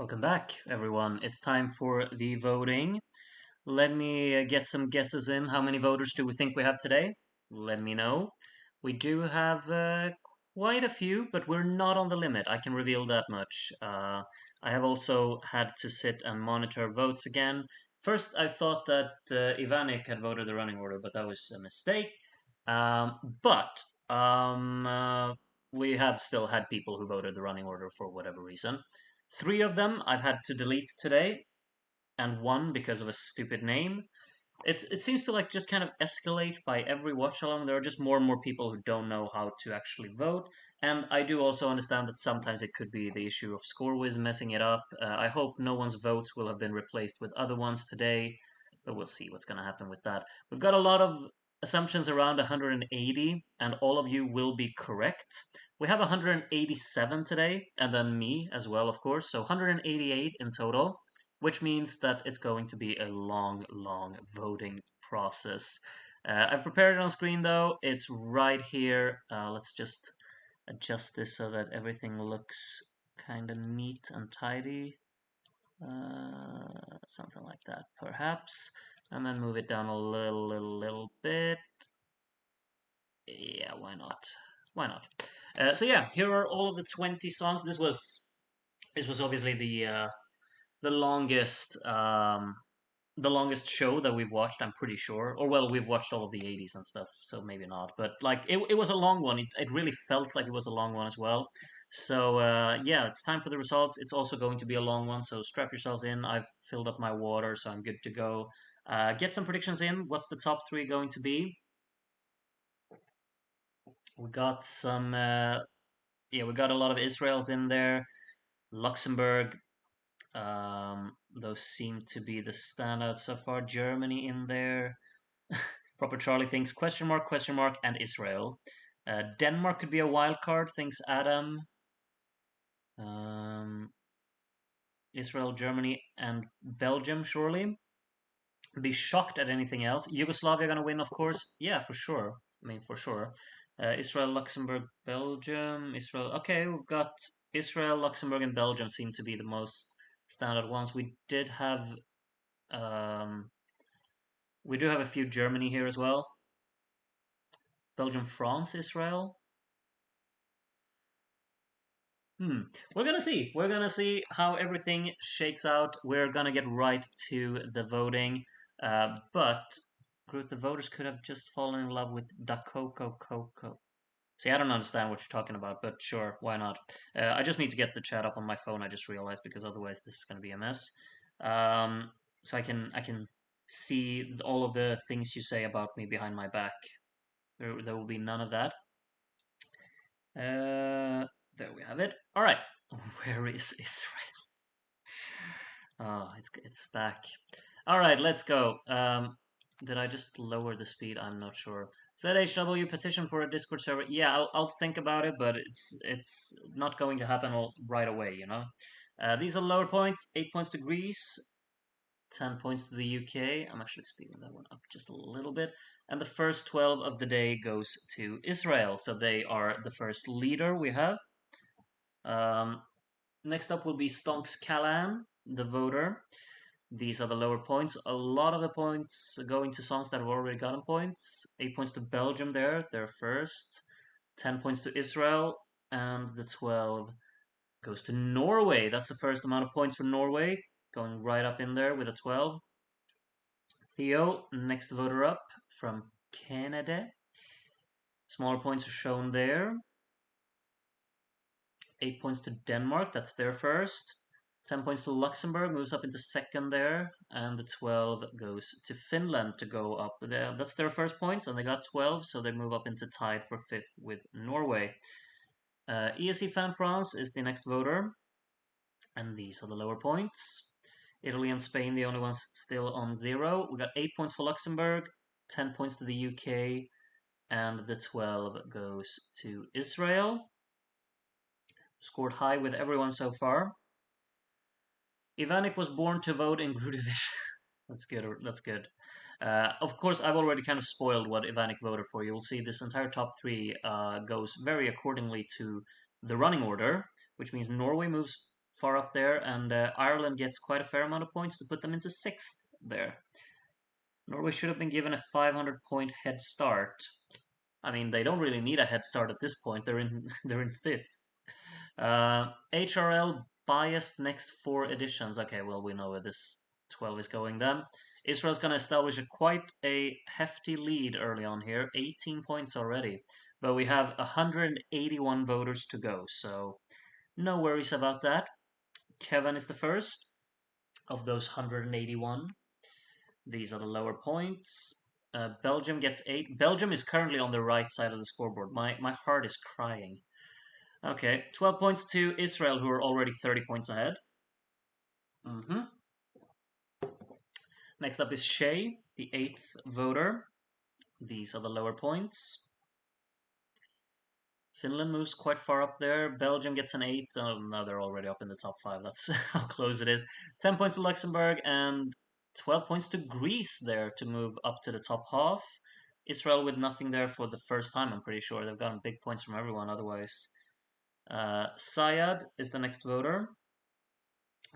Welcome back, everyone. It's time for the voting. Let me get some guesses in. How many voters do we think we have today? Let me know. We do have quite a few, but we're not on the limit. I can reveal that much. I have also had to sit and monitor votes again. First, I thought that Ivanik had voted the running order, but that was a mistake. But we have still had people who voted the running order for whatever reason. Three of them I've had to delete today, and one because of a stupid name. It seems to like just kind of escalate by every watch along. There are just more and more people who don't know how to actually vote, and I do also understand that sometimes it could be the issue of ScoreWiz messing it up. I hope no one's votes will have been replaced with other ones today, but we'll see what's going to happen with that. We've got a lot of assumptions around 180, and all of you will be correct. We have 187 today, and then me as well, of course, so 188 in total, which means that it's going to be a long, long voting process. I've prepared it on screen though. It's right here. Let's just adjust this so that everything looks kind of neat and tidy. Something like that, perhaps. And then move it down a little bit. Yeah, why not? Why not? So yeah, here are all of the 20 songs. This was obviously the longest the longest show that we've watched, I'm pretty sure. Or well, we've watched all of the 80s and stuff, so maybe not. But like it was a long one. It really felt like it was a long one as well. So yeah, it's time for the results. It's also going to be a long one, so strap yourselves in. I've filled up my water, so I'm good to go. Get some predictions in. What's the top three going to be? We got some yeah, we got a lot of Israel's in there. Luxembourg, those seem to be the standouts so far. Germany in there. Proper Charlie thinks question mark, and Israel. Denmark could be a wild card, thinks Adam. Um, Israel, Germany, and Belgium, surely. Be shocked at anything else. Yugoslavia gonna win, of course. Yeah, for sure. I mean, for sure. Israel, Luxembourg, Belgium. Israel. Okay, we've got Israel, Luxembourg, and Belgium seem to be the most standard ones. Um, we do have a few Germany here as well. Belgium, France, Israel. Hmm. We're gonna see. We're gonna see how everything shakes out. We're gonna get right to the voting. But Groot, the voters could have just fallen in love with Dakoko Coco. See, I don't understand what you're talking about, but sure, why not? I just need to get the chat up on my phone. I just realized because otherwise this is gonna be a mess. So I can see all of the things you say about me behind my back. There will be none of that. There we have it. All right. Where is Israel? Oh, it's back. All right, let's go. Did I just lower the speed? I'm not sure. ZHW petition for a Discord server. Yeah, I'll think about it, but it's not going to happen all right away, you know. These are lower points. 8 points to Greece, 10 points to the UK. I'm actually speeding that one up just a little bit. And the first 12 of the day goes to Israel. So they are the first leader we have. Um, Next up will be Stonks Callan, the voter. These are the lower points. A lot of the points going to songs that have already gotten points. 8 points to Belgium there, they're first. 10 points to Israel, and the 12 goes to Norway. That's the first amount of points for Norway, going right up in there with a 12. Theo, next voter up from Canada. Smaller points are shown there. 8 points to Denmark, that's their first. 10 points to Luxembourg, moves up into second there. And the 12 goes to Finland to go up there. That's their first points, and they got 12, so they move up into tied for fifth with Norway. ESC Fan France is the next voter, and these are the lower points. Italy and Spain, the only ones still on zero. We got 8 points for Luxembourg, 10 points to the UK, and the 12 goes to Israel. Scored high with everyone so far. Ivanik was born to vote in Grudovic. That's good. That's good. Of course, I've already kind of spoiled what Ivanik voted for. You will see this entire top three goes very accordingly to the running order, which means Norway moves far up there, and Ireland gets quite a fair amount of points to put them into 6th there. Norway should have been given a 500-point head start. I mean, they don't really need a head start at this point. They're in they're in 5th. HRL biased next 4 editions. Okay, well, we know where this 12 is going then. Israel's going to establish quite a hefty lead early on here, 18 points already. But we have 181 voters to go, so no worries about that. Kevin is the first of those 181. These are the lower points. Belgium gets 8. Belgium is currently on the right side of the scoreboard. My heart is crying. Okay, 12 points to Israel, who are already 30 points ahead. Next up is Shay, the 8th voter. These are the lower points. Finland moves quite far up there. Belgium gets an 8. Oh, no, they're already up in the top 5. That's how close it is. 10 points to Luxembourg and 12 points to Greece there to move up to the top half. Israel with nothing there for the first time, I'm pretty sure. They've gotten big points from everyone otherwise. Syed is the next voter.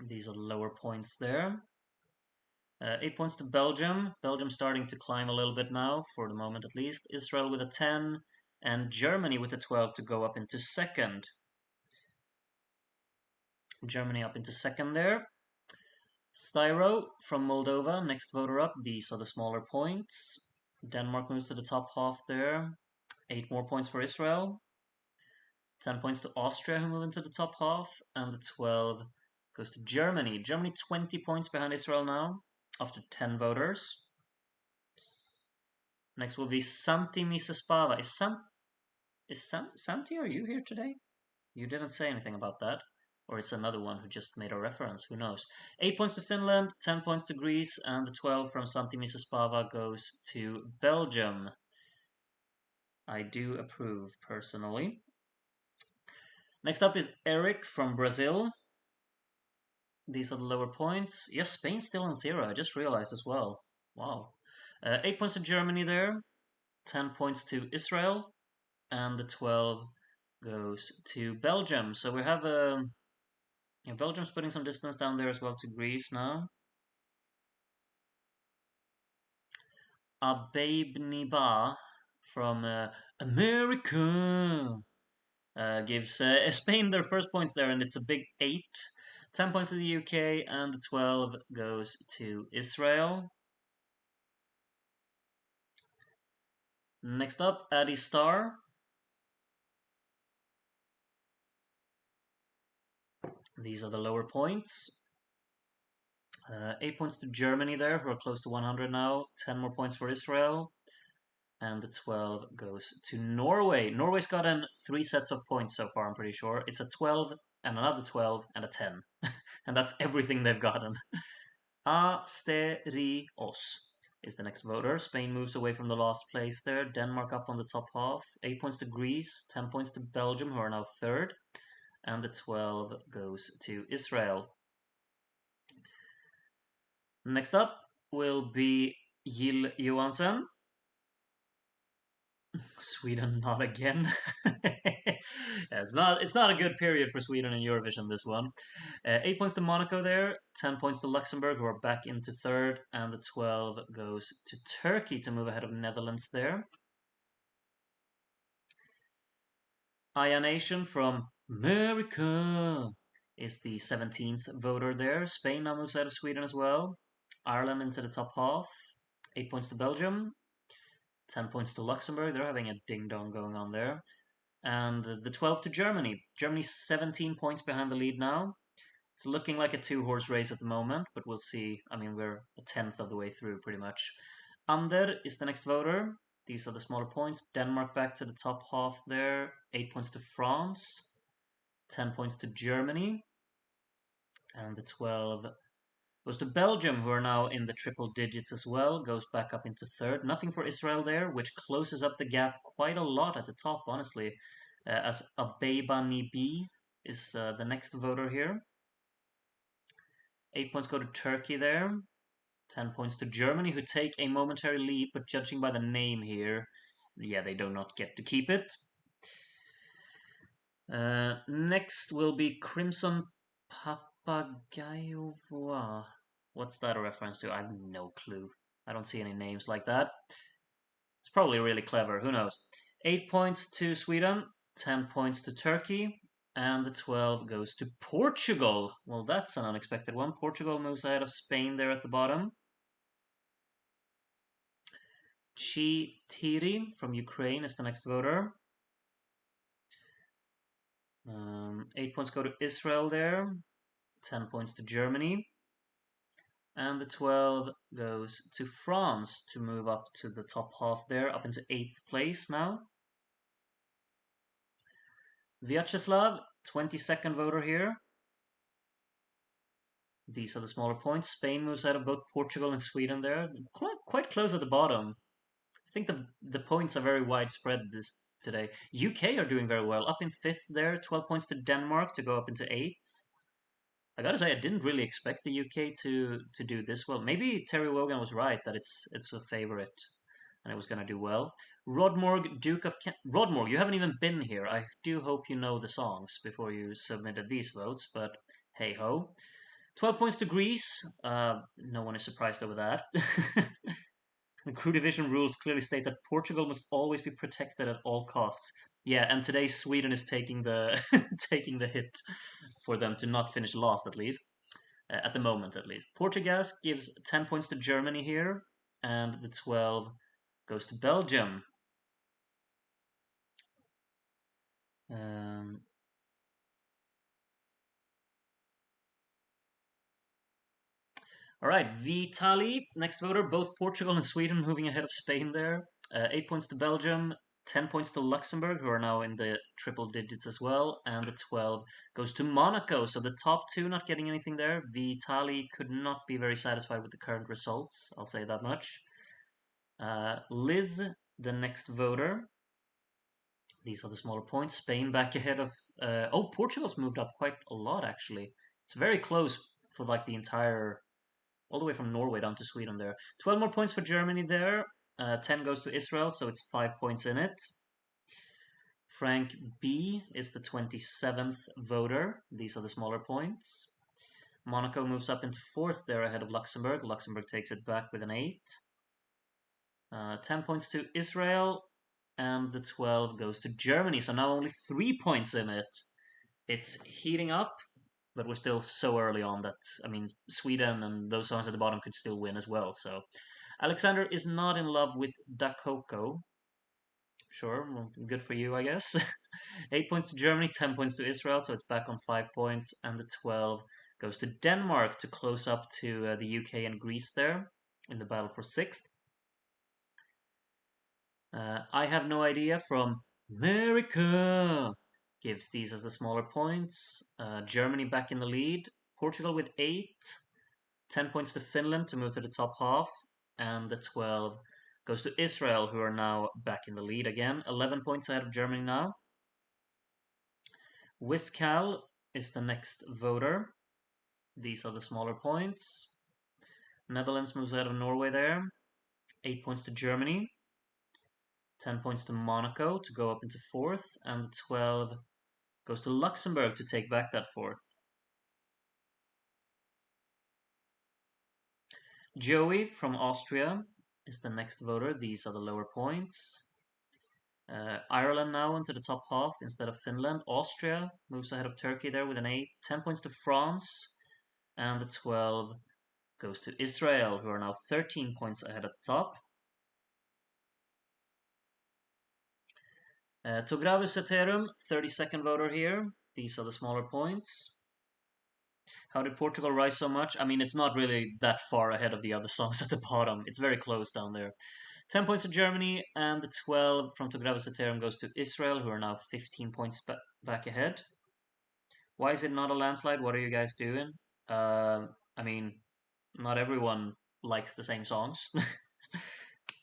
These are the lower points there. 8 points to Belgium. Belgium starting to climb a little bit now, for the moment at least. Israel with a 10, and Germany with a 12 to go up into 2nd. Germany up into 2nd there. Styro from Moldova, next voter up. These are the smaller points. Denmark moves to the top half there. 8 more points for Israel. 10 points to Austria, who move into the top half. And the 12 goes to Germany. Germany 20 points behind Israel now, after 10 voters. Next will be Santi Misespava. Santi, are you here today? You didn't say anything about that. Or it's another one who just made a reference, who knows. 8 points to Finland, 10 points to Greece, and the 12 from Santi Misespava goes to Belgium. I do approve, personally. Next up is Eric from Brazil. These are the lower points. Yes, Spain's still on 0, I just realized as well. Wow. 8 points to Germany there, 10 points to Israel, and the 12 goes to Belgium. So we have Belgium's putting some distance down there as well to Greece now. Ababe Niba from America gives Spain their first points there, and it's a big 8. 10 points to the UK, and the 12 goes to Israel. Next up, Addy Star. These are the lower points. 8 points to Germany there, who are close to 100 now. 10 more points for Israel. And the 12 goes to Norway. Norway's gotten 3 sets of points so far, I'm pretty sure. It's a 12, and another 12, and a 10. And that's everything they've gotten. Asterios is the next voter. Spain moves away from the last place there. Denmark up on the top half. 8 points to Greece, 10 points to Belgium, who are now 3rd. And the 12 goes to Israel. Next up will be Jill Johansson. Sweden, not again. Yeah, it's not a good period for Sweden in Eurovision, this one. 8 points to Monaco there, 10 points to Luxembourg, who are back into 3rd, and the 12 goes to Turkey to move ahead of Netherlands there. Aya Nation from America is the 17th voter there. Spain now moves out of Sweden as well. Ireland into the top half. 8 points to Belgium. 10 points to Luxembourg. They're having a ding-dong going on there. And the 12 to Germany. Germany's 17 points behind the lead now. It's looking like a 2-horse race at the moment, but we'll see. I mean, we're a 10th of the way through, pretty much. Ander is the next voter. These are the smaller points. Denmark back to the top half there. 8 points to France. 10 points to Germany. And the 12 goes to Belgium, who are now in the triple digits as well. Goes back up into 3rd. Nothing for Israel there, which closes up the gap quite a lot at the top, honestly. As Abeba Nibi is the next voter here. 8 points go to Turkey there. 10 points to Germany, who take a momentary lead, but judging by the name here, yeah, they do not get to keep it. Next will be Crimson Papagayo Voix. What's that a reference to? I have no clue. I don't see any names like that. It's probably really clever, who knows? 8 points to Sweden, 10 points to Turkey, and the 12 goes to Portugal. Well, that's an unexpected one. Portugal moves ahead of Spain there at the bottom. Chi Tiri from Ukraine is the next voter. 8 points go to Israel there, 10 points to Germany. And the 12 goes to France to move up to the top half there, up into 8th place now. Vyacheslav, 22nd voter here. These are the smaller points. Spain moves out of both Portugal and Sweden there. Quite close at the bottom. I think the points are very widespread this today. UK are doing very well. Up in 5th there, 12 points to Denmark to go up into 8th. I gotta say, I didn't really expect the UK to do this well. Maybe Terry Wogan was right that it's a favorite and it was gonna do well. Rodmorg, Duke of Rodmorg, you haven't even been here. I do hope you know the songs before you submitted these votes, but hey ho. 12 points to Greece. No one is surprised over that. The crew division rules clearly state that Portugal must always be protected at all costs. Yeah, and today Sweden is taking the taking the hit for them to not finish last at least. At the moment at least. Portugal gives 10 points to Germany here, and the 12 goes to Belgium. Um, all right, Vitali, next voter. Both Portugal and Sweden moving ahead of Spain there. 8 points to Belgium, 10 points to Luxembourg, who are now in the triple digits as well, and the 12 goes to Monaco. So the top two not getting anything there. Vitali could not be very satisfied with the current results, I'll say that much. Liz, the next voter. These are the smaller points. Spain back ahead of. Oh, Portugal's moved up quite a lot actually. It's very close for like the entire, all the way from Norway down to Sweden there. 12 more points for Germany there. 10 goes to Israel, so it's 5 points in it. Frank B is the 27th voter. These are the smaller points. Monaco moves up into 4th there ahead of Luxembourg. Luxembourg takes it back with an 8. 10 points to Israel, and the 12 goes to Germany. So now only 3 points in it. It's heating up, but we're still so early on that, I mean, Sweden and those songs at the bottom could still win as well. So Alexander is not in love with Dakoko. Sure, well, good for you, I guess. 8 points to Germany, 10 points to Israel, so it's back on 5 points, and the 12 goes to Denmark to close up to the UK and Greece there in the battle for 6th. I have no idea from America gives these as the smaller points. Germany back in the lead. Portugal with 8. 10 points to Finland to move to the top half. And the 12 goes to Israel, who are now back in the lead again. 11 points ahead of Germany now. Wiscal is the next voter. These are the smaller points. Netherlands moves ahead of Norway there. 8 points to Germany. 10 points to Monaco to go up into 4th, and the 12 goes to Luxembourg to take back that 4th. Joey from Austria is the next voter. These are the lower points. Ireland now into the top half instead of Finland. Austria moves ahead of Turkey there with an 8. 10 points to France, and the 12 goes to Israel, who are now 13 points ahead at the top. Togravu Ceterum, 32nd voter here. These are the smaller points. How did Portugal rise so much? I mean, it's not really that far ahead of the other songs at the bottom. It's very close down there. 10 points to Germany, and the 12 from Togravu Ceterum goes to Israel, who are now 15 points back ahead. Why is it not a landslide? What are you guys doing? I mean, not everyone likes the same songs,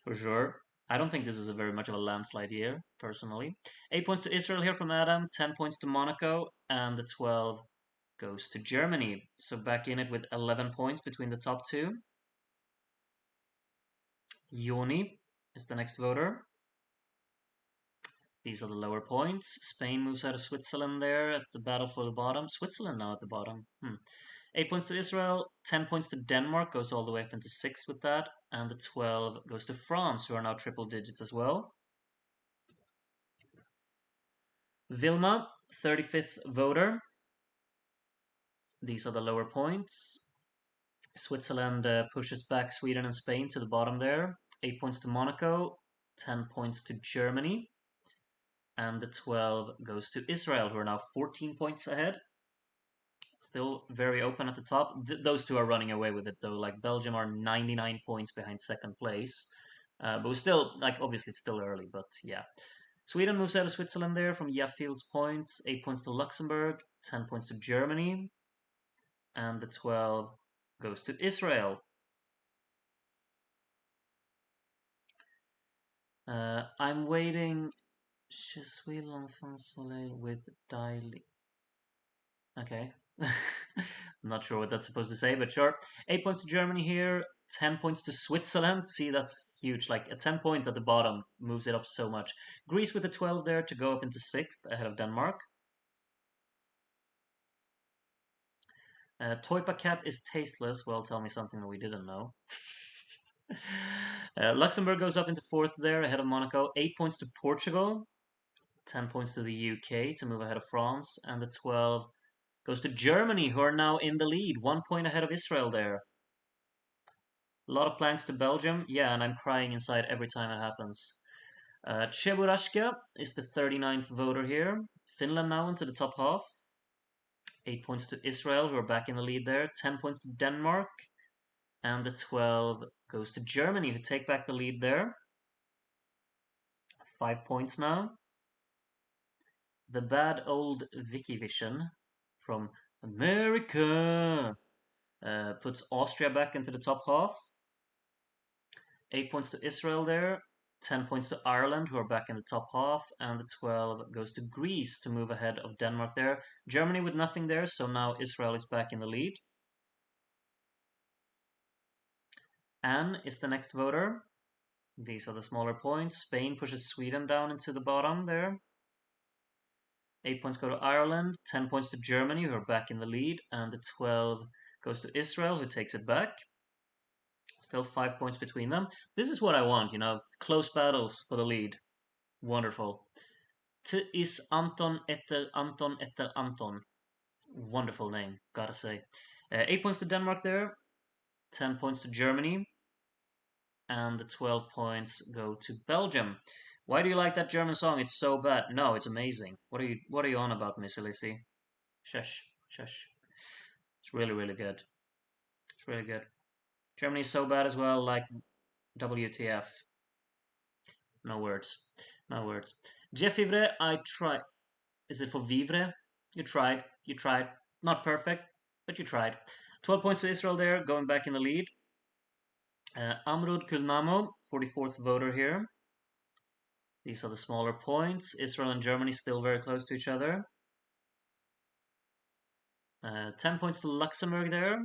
for sure. I don't think this is a very much of a landslide year, personally. 8 points to Israel here from Adam, 10 points to Monaco, and the 12 goes to Germany. So back in it with 11 points between the top two. Yoni is the next voter. These are the lower points. Spain moves out of Switzerland there at the battle for the bottom. Switzerland now at the bottom. 8 points to Israel, 10 points to Denmark, goes all the way up into 6th with that, and the 12 goes to France, who are now triple digits as well. Vilma, 35th voter. These are the lower points. Switzerland pushes back Sweden and Spain to the bottom there. 8 points to Monaco, 10 points to Germany, and the 12 goes to Israel, who are now 14 points ahead. Still very open at the top. Those two are running away with it though. Like Belgium are 99 points behind second place, but we're still obviously it's still early. But yeah, Sweden moves out of Switzerland there from Yaffield's points. 8 points to Luxembourg, 10 points to Germany, and the 12 goes to Israel. I'm waiting. Je suis l'enfant soleil with Daily. Okay. I'm not sure what that's supposed to say, but sure. 8 points to Germany here, 10 points to Switzerland. See, that's huge. Like a 10 point at the bottom moves it up so much. Greece with a 12 there to go up into 6th ahead of Denmark. Toipa cat is tasteless. Well, tell me something that we didn't know. Luxembourg goes up into 4th there ahead of Monaco. 8 points to Portugal, 10 points to the UK to move ahead of France, and the 12 goes to Germany, who are now in the lead, 1 point ahead of Israel there. A lot of planks to Belgium. Yeah, and I'm crying inside every time it happens. Cheburashka is the 39th voter here. Finland now into the top half. 8 points to Israel, who are back in the lead there. 10 points to Denmark. And the 12 goes to Germany, who take back the lead there. 5 points now. The bad old Vicky Vision from America puts Austria back into the top half. 8 points to Israel there. 10 points to Ireland, who are back in the top half, and the 12 goes to Greece to move ahead of Denmark there. Germany with nothing there, so now Israel is back in the lead. Anne is the next voter. These are the smaller points. Spain pushes Sweden down into the bottom there. 8 points go to Ireland, 10 points to Germany, who are back in the lead, and the 12 goes to Israel, who takes it back. Still 5 points between them. This is what I want, close battles for the lead. Wonderful. T is Anton etter Anton etter Anton. Wonderful name, gotta say. 8 points to Denmark there, 10 points to Germany, and the 12 points go to Belgium. Why do you like that German song? It's so bad. No, it's amazing. What are you on about, Miss Elise? Shush, shush. It's really, really good. It's really good. Germany's so bad as well, like WTF. No words. No words. Jeff Vivre, I tried. Is it for Vivre? You tried. You tried. Not perfect, but you tried. 12 points to Israel there, going back in the lead. Amrud Kulnamo, 44th voter here. These are the smaller points. Israel and Germany still very close to each other. 10 points to Luxembourg there.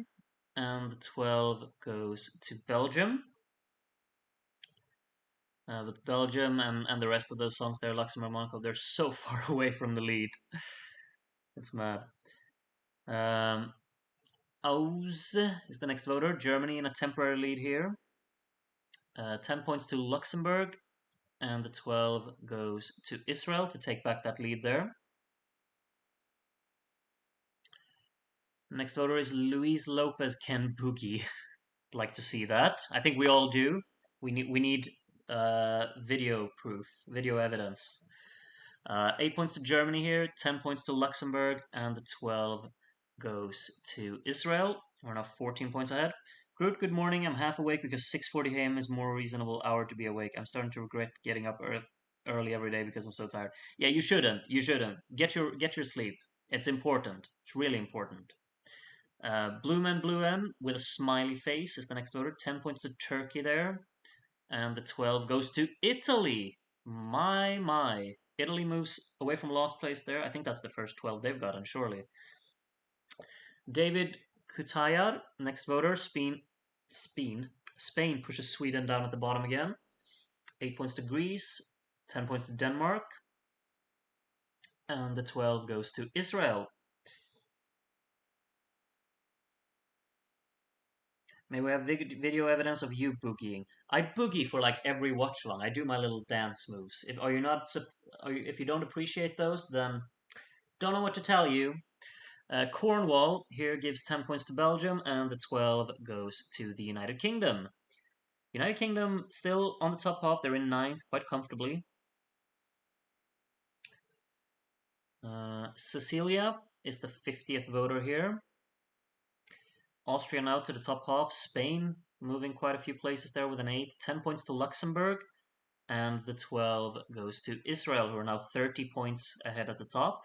And the 12 goes to Belgium. But Belgium and the rest of those songs there, Luxembourg, Monaco, they're so far away from the lead. It's mad. Aus is the next voter. Germany in a temporary lead here. 10 points to Luxembourg, and the 12 goes to Israel to take back that lead there. Next voter is Luis Lopez Ken Boogie. Like to see that. I think we all do. We need video proof, video evidence. 8 points to Germany here, 10 points to Luxembourg, and the 12 goes to Israel. We're now 14 points ahead. Groot, good morning. I'm half awake because 6:40 a.m. is more reasonable hour to be awake. I'm starting to regret getting up early every day because I'm so tired. Yeah, you shouldn't. You shouldn't. Get your sleep. It's important. It's really important. Blue Man with a smiley face is the next voter. 10 points to Turkey there. And the 12 goes to Italy. My. Italy moves away from last place there. I think that's the first 12 they've gotten, surely. David Kutayar, next voter. Spain pushes Sweden down at the bottom again. 8 points to Greece, 10 points to Denmark, and the 12 goes to Israel. May we have video evidence of you boogieing? I boogie for like every watch along. I do my little dance moves. If are you not if you don't appreciate those, then don't know what to tell you. Cornwall here gives 10 points to Belgium, and the 12 goes to the United Kingdom. United Kingdom still on the top half. They're in ninth quite comfortably. Cecilia is the 50th voter here. Austria now to the top half. Spain moving quite a few places there with an 8. 10 points to Luxembourg. And the 12 goes to Israel, who are now 30 points ahead at the top.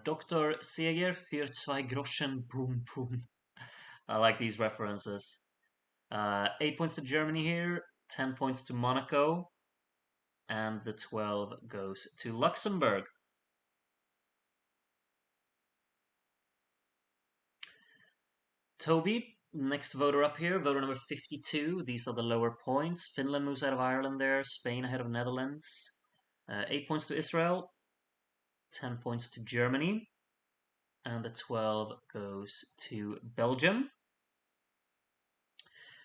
Dr. Seger für 2 Groschen, boom, boom. I like these references. 8 points to Germany here, 10 points to Monaco, and the 12 goes to Luxembourg. Toby, next voter up here, voter number 52. These are the lower points. Finland moves out of Ireland there, Spain ahead of Netherlands. 8 points to Israel, 10 points to Germany, and the 12 goes to Belgium.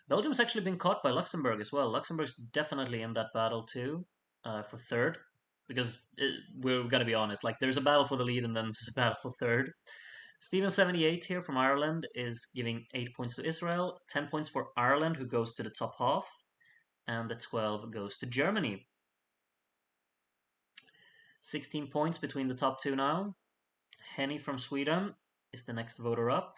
Belgium's actually been caught by Luxembourg as well. Luxembourg's definitely in that battle too, for third, because we're gonna be honest. Like, there's a battle for the lead, and then there's a battle for third. Steven78 here from Ireland is giving 8 points to Israel, 10 points for Ireland, who goes to the top half, and the 12 goes to Germany. 16 points between the top two now. Henny from Sweden is the next voter up.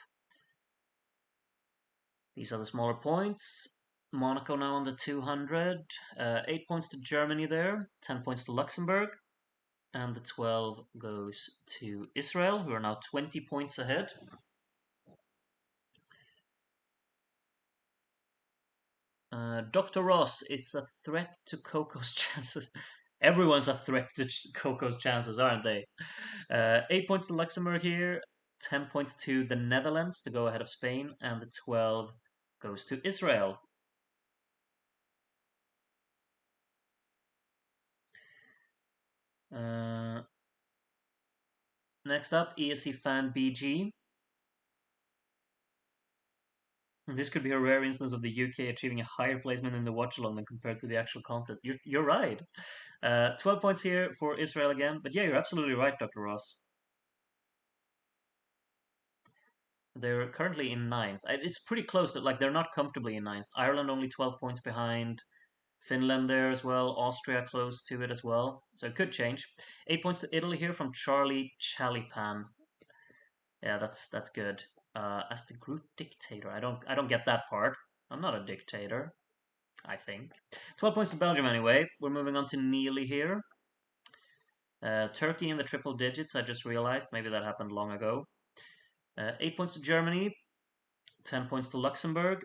These are the smaller points. Monaco now on the 200. 8 points to Germany there, 10 points to Luxembourg, and the 12 goes to Israel, who are now 20 points ahead. Dr. Ross is a threat to Coco's chances. Everyone's a threat to Coco's chances, aren't they? 8 points to Luxembourg here, 10 points to the Netherlands to go ahead of Spain, and the 12 goes to Israel. Next up, ESC fan BG. This could be a rare instance of the UK achieving a higher placement in the watch along than compared to the actual contest. You're right. 12 points here for Israel again. But yeah, you're absolutely right, Dr. Ross. They're currently in ninth. It's pretty close. Like, they're not comfortably in ninth. Ireland only 12 points behind. Finland there as well. Austria close to it as well. So it could change. 8 points to Italy here from Charlie Chalipan. Yeah, that's good. As the group dictator, I don't get that part. I'm not a dictator, I think. 12 points to Belgium anyway. We're moving on to Neely here. Turkey in the triple digits, I just realized. Maybe that happened long ago. 8 points to Germany, 10 points to Luxembourg,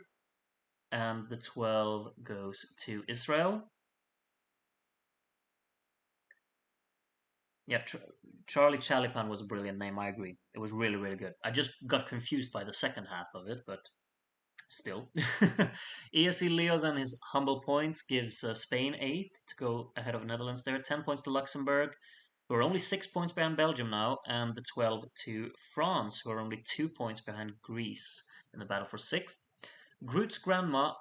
and the 12 goes to Israel. Yeah, Charlie Chalipan was a brilliant name, I agree. It was really, really good. I just got confused by the second half of it, but still. ESC Leos and his humble points gives Spain 8 to go ahead of Netherlands there. 10 points to Luxembourg, who are only 6 points behind Belgium now, and the 12 to France, who are only 2 points behind Greece in the battle for 6th. Groot's grandma,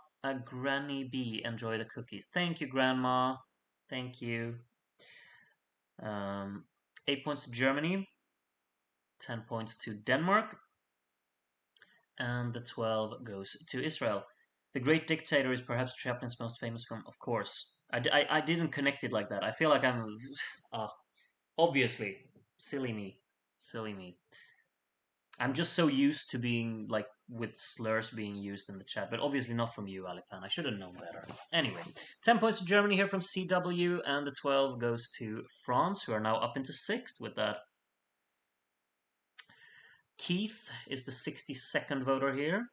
Granny B, enjoy the cookies. Thank you, Grandma. Thank you. 8 points to Germany, 10 points to Denmark, and the 12 goes to Israel. The Great Dictator is perhaps Chaplin's most famous film, of course. I didn't connect it like that. I feel like I'm... obviously. Silly me. Silly me. I'm just so used to being, like, with slurs being used in the chat, but obviously not from you, Alipan. I should have known better. Anyway, 10 points to Germany here from CW, and the 12 goes to France, who are now up into 6th with that. Keith is the 62nd voter here.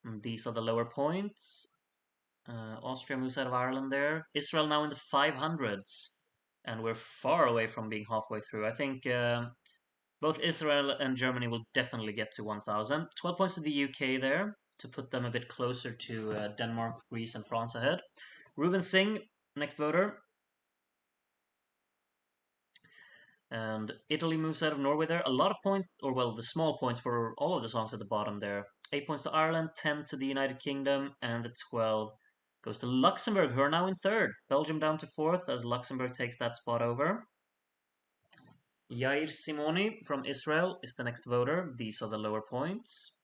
And these are the lower points. Austria moves out of Ireland there. Israel now in the 500s. And we're far away from being halfway through. I think both Israel and Germany will definitely get to 1,000. 12 points to the UK there to put them a bit closer to Denmark, Greece, and France ahead. Ruben Singh, next voter. And Italy moves out of Norway there. A lot of points, or well, the small points for all of the songs at the bottom there. 8 points to Ireland, 10 to the United Kingdom, and the 12 goes to Luxembourg, who are now in third. Belgium down to fourth as Luxembourg takes that spot over. Yair Simoni from Israel is the next voter. These are the lower points.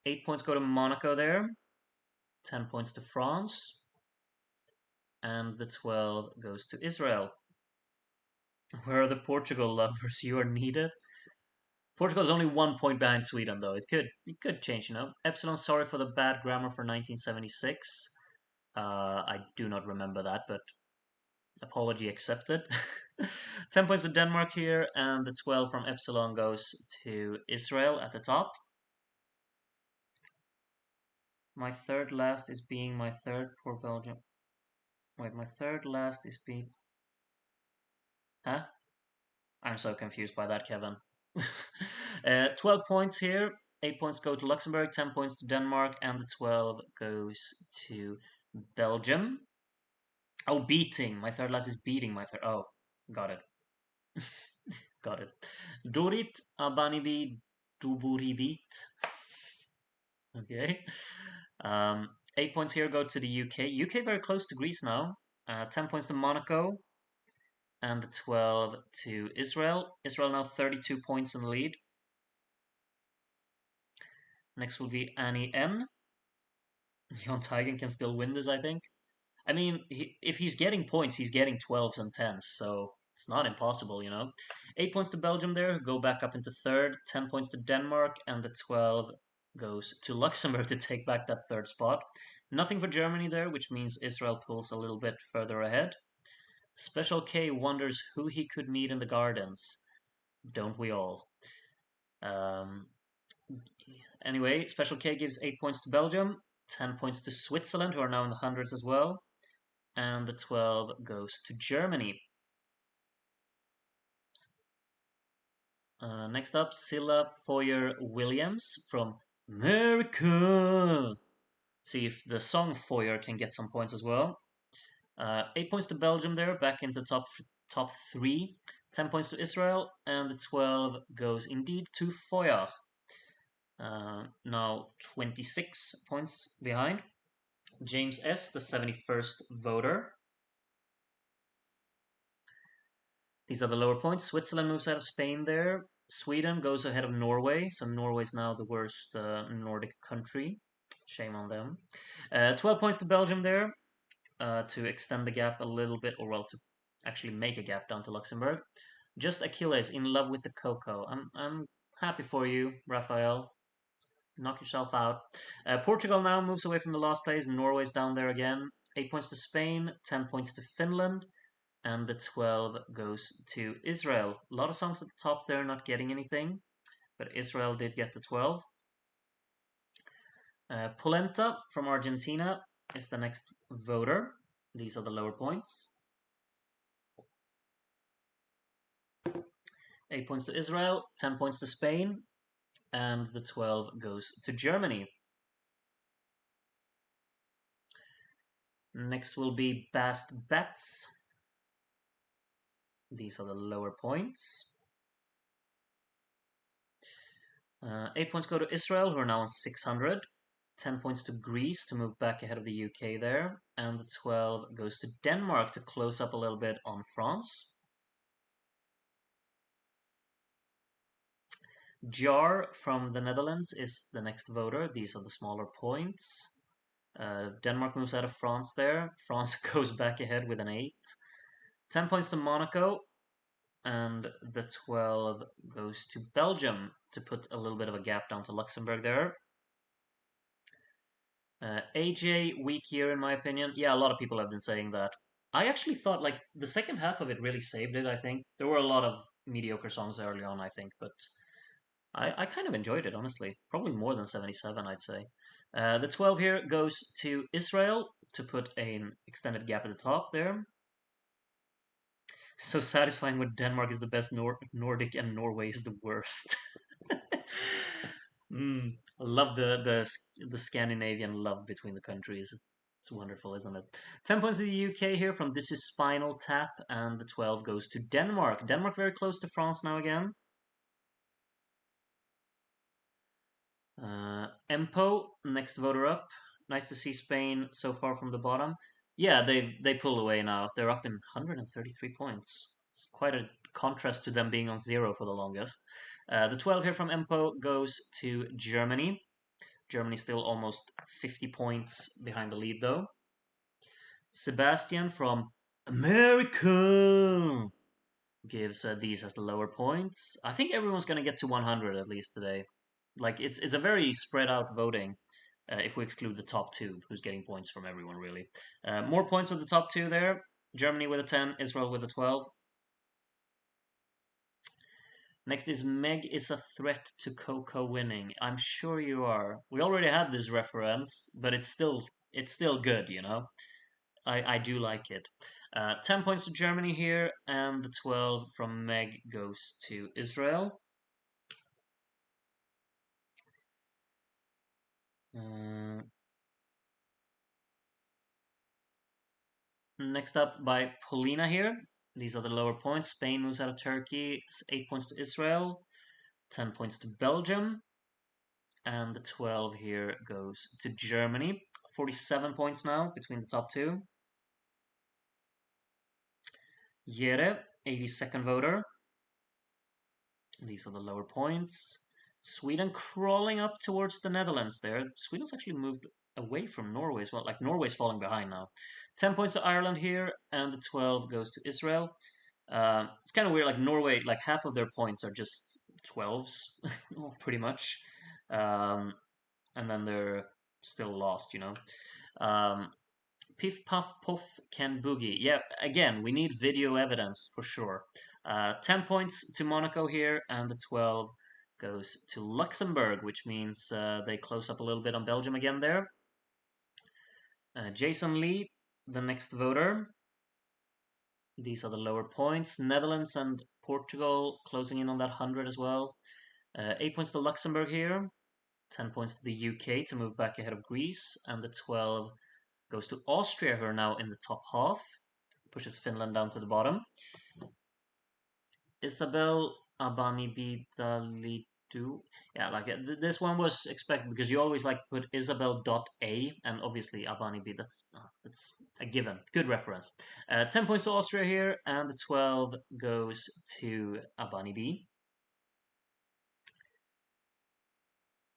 8 points go to Monaco there. 10 points to France. And the 12 goes to Israel. Where are the Portugal lovers? You are needed. Portugal's only 1 point behind Sweden, though. It could change, you know. Epsilon, sorry for the bad grammar for 1976. I do not remember that, but apology accepted. 10 points to Denmark here, and the 12 from Epsilon goes to Israel at the top. My third last is being my third. Poor Belgium. Wait, my third last is being. Huh? I'm so confused by that, Kevin. 12 points here. 8 points go to Luxembourg, 10 points to Denmark, and the 12 goes to Belgium. Oh, beating. My third last is beating my third. Oh, got it. Got it. Dorit Abanibi Duburibit. Okay. 8 points here go to the UK. UK very close to Greece now. 10 points to Monaco. And the 12 to Israel. Israel now 32 points in the lead. Next will be Annie N. Jon Teigen can still win this, I think. I mean, if he's getting points, he's getting 12s and 10s, so it's not impossible, you know. 8 points to Belgium there, go back up into third. 10 points to Denmark, and the 12 goes to Luxembourg to take back that third spot. Nothing for Germany there, which means Israel pulls a little bit further ahead. Special K wonders who he could meet in the gardens. Don't we all? Um, anyway, Special K gives 8 points to Belgium, 10 points to Switzerland, who are now in the hundreds as well, and the 12 goes to Germany. Next up, Scylla Foyer Williams from America. See if the song Foyer can get some points as well. 8 points to Belgium there, back into top three. 10 points to Israel, and the 12 goes indeed to Foyer. Now 26 points behind. James S., the 71st voter. These are the lower points. Switzerland moves out of Spain there. Sweden goes ahead of Norway, so Norway's now the worst Nordic country. Shame on them. 12 points to Belgium there to extend the gap a little bit, or well, to actually make a gap down to Luxembourg. Just Achilles in love with the cocoa. I'm happy for you, Raphael. Knock yourself out. Portugal now moves away from the last place. Norway's down there again. 8 points to Spain, 10 points to Finland, and the 12 goes to Israel. A lot of songs at the top there not getting anything, but Israel did get the 12. Polenta from Argentina is the next voter. These are the lower points. 8 points to Israel, 10 points to Spain, and the 12 goes to Germany. Next will be Bast Bets. These are the lower points. 8 points go to Israel, who are now on 600. 10 points to Greece to move back ahead of the UK there. And the 12 goes to Denmark to close up a little bit on France. Jar from the Netherlands is the next voter. These are the smaller points. Denmark moves out of France there. France goes back ahead with an 8. 10 points to Monaco. And the 12 goes to Belgium to put a little bit of a gap down to Luxembourg there. AJ, weak year in my opinion. Yeah, a lot of people have been saying that. I actually thought like the second half of it really saved it, I think. There were a lot of mediocre songs early on, I think, but I kind of enjoyed it, honestly. Probably more than 77, I'd say. The 12 here goes to Israel to put an extended gap at the top there. So satisfying when Denmark is the best Nordic and Norway is the worst. I love the Scandinavian love between the countries. It's wonderful, isn't it? 10 points to the UK here from This Is Spinal Tap, and the 12 goes to Denmark. Denmark very close to France now again. Empo, next voter up. Nice to see Spain so far from the bottom. Yeah, they pull away now. They're up in 133 points. It's quite a contrast to them being on zero for the longest. The 12 here from Empo goes to Germany. Germany still almost 50 points behind the lead, though. Sebastian from America gives these as the lower points. I think everyone's going to get to 100 at least today. Like it's a very spread out voting. If we exclude the top two, who's getting points from everyone really. More points with the top two there. Germany with a 10, Israel with a 12. Next is Meg is a threat to Coco winning. I'm sure you are. We already had this reference, but it's still good, you know. I do like it. 10 points to Germany here, and the 12 from Meg goes to Israel. Uh, Next up by Polina here. These are the lower points. Spain moves out of Turkey. 8 points to Israel. 10 points to Belgium. And the 12 here goes to Germany. 47 points now between the top two. Jere, 82nd voter. These are the lower points. Sweden crawling up towards the Netherlands there. Sweden's actually moved away from Norway as well. Like Norway's falling behind now. 10 points to Ireland here, and the 12 goes to Israel. It's kind of weird. Like Norway, like half of their points are just 12s, pretty much. Um, and then they're still lost, you know. Um, Piff Puff Puff can boogie. Yeah, again, we need video evidence for sure. 10 points to Monaco here, and the 12 goes to Luxembourg, which means they close up a little bit on Belgium again there. Jason Lee, the next voter. These are the lower points. Netherlands and Portugal closing in on that 100 as well. 8 points to Luxembourg here. 10 points to the UK to move back ahead of Greece. And the 12 goes to Austria, who are now in the top half. Pushes Finland down to the bottom. Isabel Abanibidalidu. Yeah, like this one was expected because you always like put Isabel.a and obviously Abanibid. That's a given. Good reference. 10 points to Austria here, and the 12 goes to Abanibid.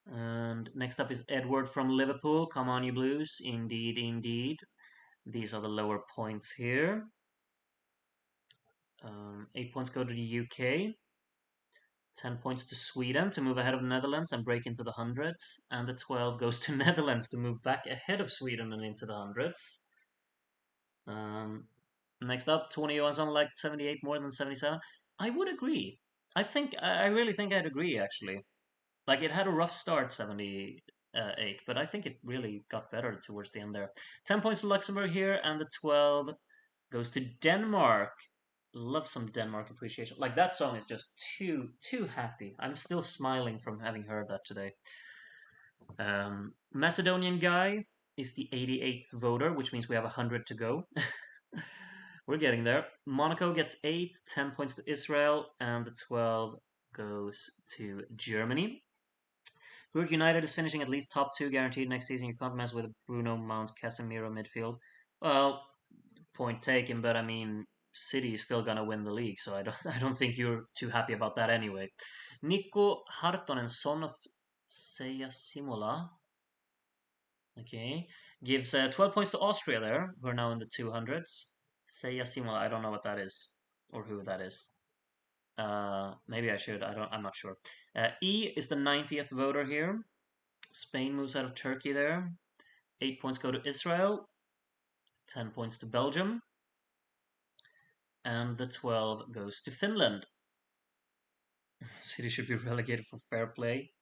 And next up is Edward from Liverpool. Come on, you Blues. Indeed, indeed. These are the lower points here. 8 points go to the UK. 10 points to Sweden to move ahead of Netherlands and break into the hundreds. And the 12 goes to Netherlands to move back ahead of Sweden and into the hundreds. Next up, 20 Johansson liked 78 more than 77. I would agree. I really think I'd agree, actually. Like, it had a rough start, 78, but I think it really got better towards the end there. 10 points to Luxembourg here, and the 12 goes to Denmark. Love some Denmark appreciation. Like that song is just too happy. I'm still smiling from having heard that today. Macedonian guy is the 88th voter, which means we have 100 to go. We're getting there. Monaco gets 8, 10 points to Israel, and the 12 goes to Germany. Root United is finishing at least top two guaranteed next season. You can't mess with a Bruno Mount Casemiro midfield. Well, point taken, but I mean, City is still gonna win the league, so I don't think you're too happy about that anyway. Nico Hartonen, son of Seiya Simola, okay, gives 12 points to Austria there, who are now in the 200s. Seiya Simola, I don't know what that is or who that is. Maybe I should. I'm not sure. E is the 90th voter here. Spain moves out of Turkey there. 8 points go to Israel. 10 points to Belgium. And the 12 goes to Finland. City should be relegated for fair play.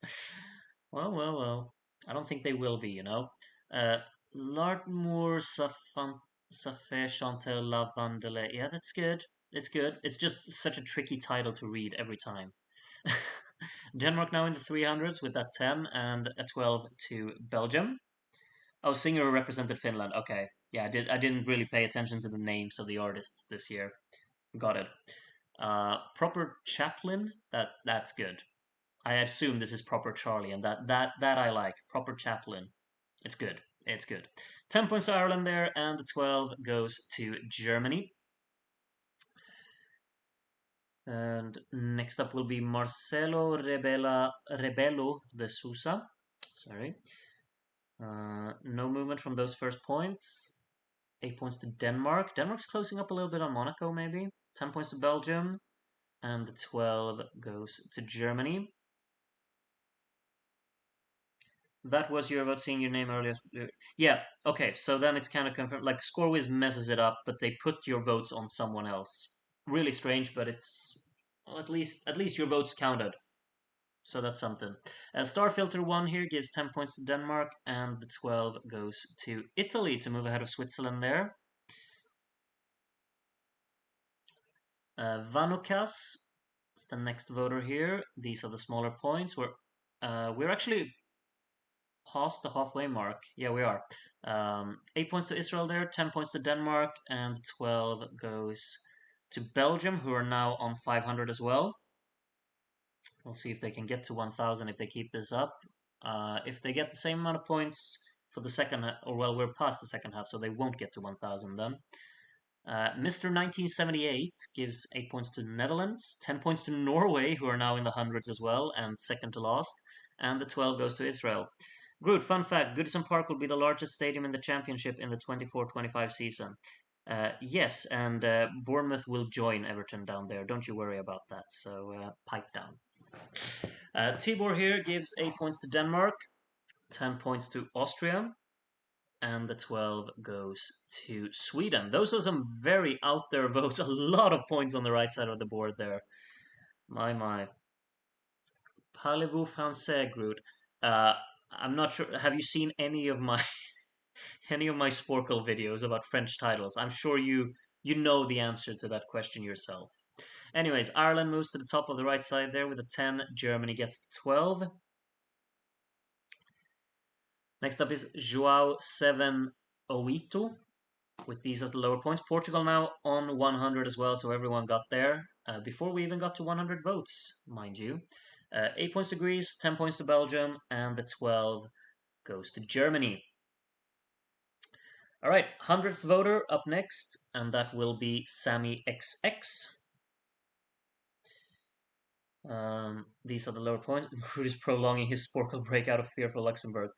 Well. I don't think they will be, you know. Lartmoor Safé Chantel Lavandele. Yeah, that's good. It's good. It's just such a tricky title to read every time. Denmark now in the 300s with that 10 and a 12 to Belgium. Oh, singer who represented Finland. Okay. Yeah, I didn't really pay attention to the names of the artists this year. Got it. Proper Chaplin. That's good. I assume this is proper Charlie, and that I like. Proper Chaplin. It's good. It's good. 10 points to Ireland there, and the 12 goes to Germany. And next up will be Marcelo Rebelo de Sousa. Sorry. No movement from those first points. 8 points to Denmark. Denmark's closing up a little bit on Monaco, maybe. 10 points to Belgium. And the 12 goes to Germany. That was your vote, seeing your name earlier. Yeah, okay, so then it's kind of confirmed. Like, ScoreWiz messes it up, but they put your votes on someone else. Really strange, but it's... Well, at least your votes counted. So that's something. Star Filter 1 here gives 10 points to Denmark, and the 12 goes to Italy to move ahead of Switzerland there. Vanukas is the next voter here. These are the smaller points. We're actually past the halfway mark. Yeah, we are. 8 points to Israel there, 10 points to Denmark, and 12 goes to Belgium, who are now on 500 as well. We'll see if they can get to 1,000 if they keep this up. If they get the same amount of points for the second, or well, we're past the second half, so they won't get to 1,000 then. Mr. 1978 gives 8 points to the Netherlands, 10 points to Norway, who are now in the hundreds as well, and second to last, and the 12 goes to Israel. Groot, fun fact, Goodison Park will be the largest stadium in the championship in the 24-25 season. Yes, and Bournemouth will join Everton down there. Don't you worry about that, so pipe down. Tibor here gives 8 points to Denmark, 10 points to Austria, and the 12 goes to Sweden. Those are some very out there votes. A lot of points on the right side of the board there. My. Parlez-vous français, Groot? I'm not sure. Have you seen any of my Sporkle videos about French titles? I'm sure you know the answer to that question yourself. Anyways, Ireland moves to the top of the right side there with a 10. Germany gets 12. Next up is João 7 Oito, with these as the lower points. Portugal now on 100 as well, so everyone got there before we even got to 100 votes, mind you. 8 points to Greece, 10 points to Belgium, and the 12 goes to Germany. All right, 100th voter up next, and that will be Sammy XX. These are the lower points. Groot is prolonging his Sporkle break out of fear for Luxembourg.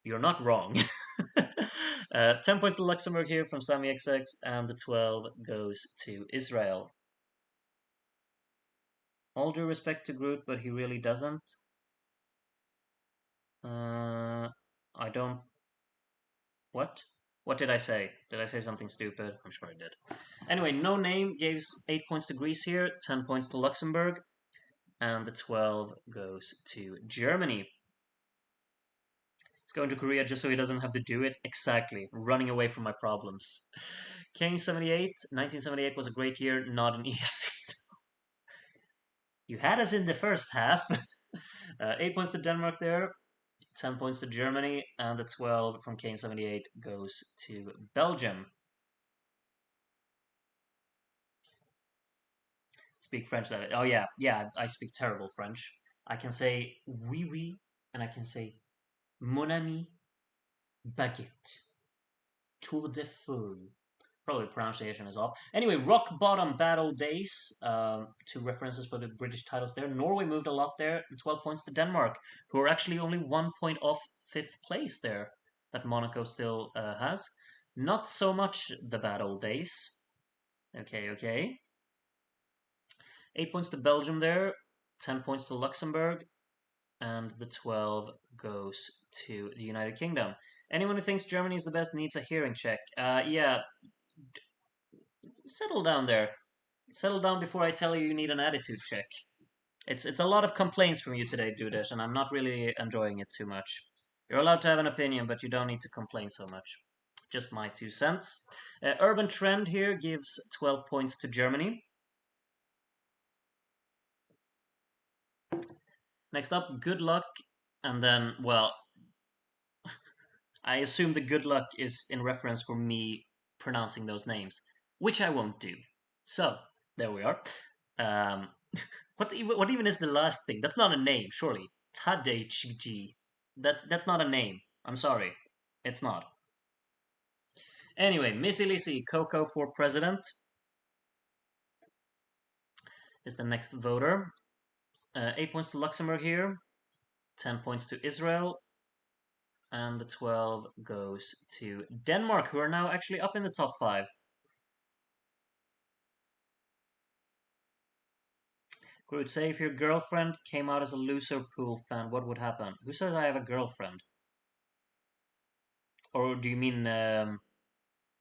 You're not wrong. 10 points to Luxembourg here from Sammy XX, and the 12 goes to Israel. All due respect to Groot, but he really doesn't. I don't... What? What did I say? Did I say something stupid? I'm sure I did. Anyway, No Name gives 8 points to Greece here, 10 points to Luxembourg, and the 12 goes to Germany. He's going to Korea just so he doesn't have to do it. Exactly. Running away from my problems. Kane 78. 1978 was a great year, not an ESC. You had us in the first half. 8 points to Denmark there. 10 points to Germany, and the 12 from Kane 78 goes to Belgium. Speak French. Oh yeah, I speak terrible French. I can say oui oui, and I can say mon ami baguette tour de feu. Probably pronunciation is off. Anyway, rock bottom bad old days. Two references for the British titles there. Norway moved a lot there, 12 points to Denmark, who are actually only 1 point off 5th place there, that Monaco still has. Not so much the bad old days. Okay. 8 points to Belgium there, 10 points to Luxembourg, and the 12 goes to the United Kingdom. Anyone who thinks Germany is the best needs a hearing check. Yeah, settle down there. Settle down before I tell you need an attitude check. It's a lot of complaints from you today, Dudesh, and I'm not really enjoying it too much. You're allowed to have an opinion, but you don't need to complain so much. Just my 2 cents. Urban Trend here gives 12 points to Germany. Next up, good luck. And then, well, I assume the good luck is in reference for me pronouncing those names, which I won't do. So, there we are. Um, what even is the last thing? That's not a name, surely. Tadechg. That's not a name. I'm sorry. It's not. Anyway, Missy Lisi, Coco for president is the next voter. 8 points to Luxembourg here, 10 points to Israel, and the 12 goes to Denmark, who are now actually up in the top 5. Groot, say if your girlfriend came out as a loser pool fan, what would happen? Who says I have a girlfriend? Or do you mean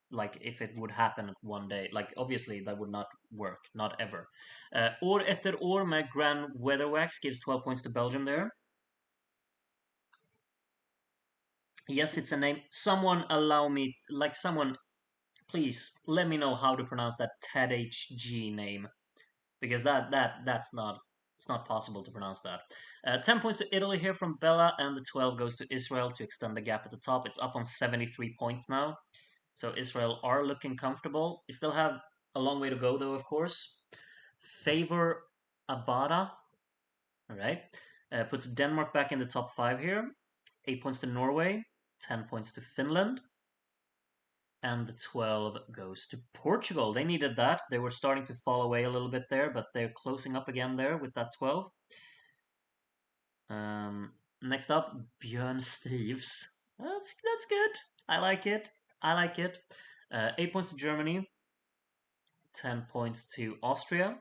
like if it would happen one day? Like obviously that would not work, not ever. År efter år med Gran Weatherwax gives 12 points to Belgium there. Yes, it's a name. Someone allow me, like someone, please let me know how to pronounce that TEDHG name because that's not it's not possible to pronounce that. 10 points to Italy here from Bella, and the 12 goes to Israel to extend the gap at the top. It's up on 73 points now, so Israel are looking comfortable. We still have a long way to go, though, of course. Favor Abada, all right, puts Denmark back in the top 5 here. 8 points to Norway, 10 points to Finland, and the 12 goes to Portugal. They needed that. They were starting to fall away a little bit there, but they're closing up again there with that 12. Next up, Björn Steves. That's good. I like it. I like it. 8 points to Germany, 10 points to Austria,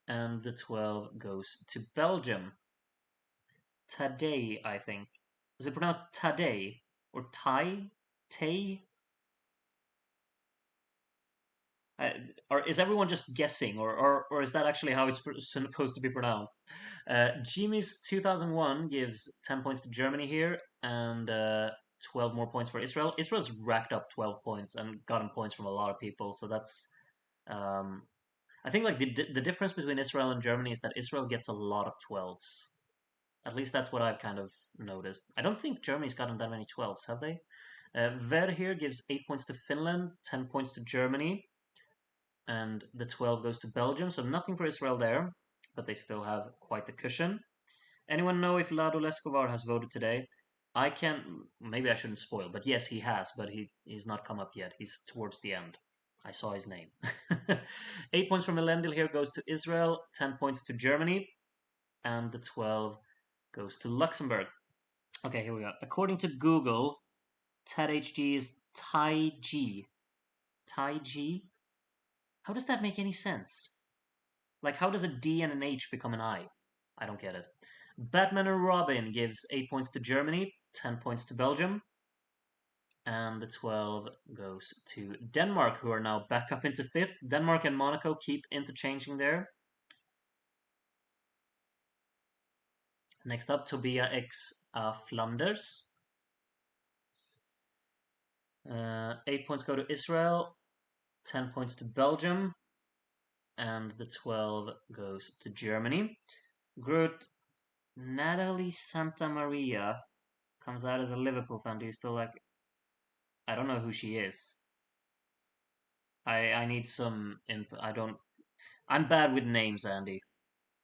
and the 12 goes to Belgium. Tadej, I think. Is it pronounced Tadej or Tai? Tay? Uh, or is everyone just guessing, or is that actually how it's supposed to be pronounced? Jimmy's 2001 gives 10 points to Germany here, and 12 more points for Israel. Israel's racked up 12 points and gotten points from a lot of people, so that's. Um, I think like the difference between Israel and Germany is that Israel gets a lot of 12s. At least that's what I've kind of noticed. I don't think Germany's gotten that many 12s, have they? Ver here gives 8 points to Finland, 10 points to Germany, and the 12 goes to Belgium, so nothing for Israel there, but they still have quite the cushion. Anyone know if Lado Lescovar has voted today? I can't, maybe I shouldn't spoil, but yes, he has, but he's not come up yet. He's towards the end. I saw his name. 8 points from Melendil here goes to Israel, 10 points to Germany, and the 12 goes to Luxembourg. Okay, here we go. According to Google, TEDHG is Tai G. Tai G? How does that make any sense? Like, how does a D and an H become an I? I don't get it. Batman and Robin gives 8 points to Germany, 10 points to Belgium, and the 12 goes to Denmark, who are now back up into 5th. Denmark and Monaco keep interchanging there. Next up, Tobia X Flanders. 8 points go to Israel, 10 points to Belgium, and the 12 goes to Germany. Groot, Natalie Santa Maria comes out as a Liverpool fan. Do you still like? I don't know who she is. I need some info. I don't. I'm bad with names, Andy.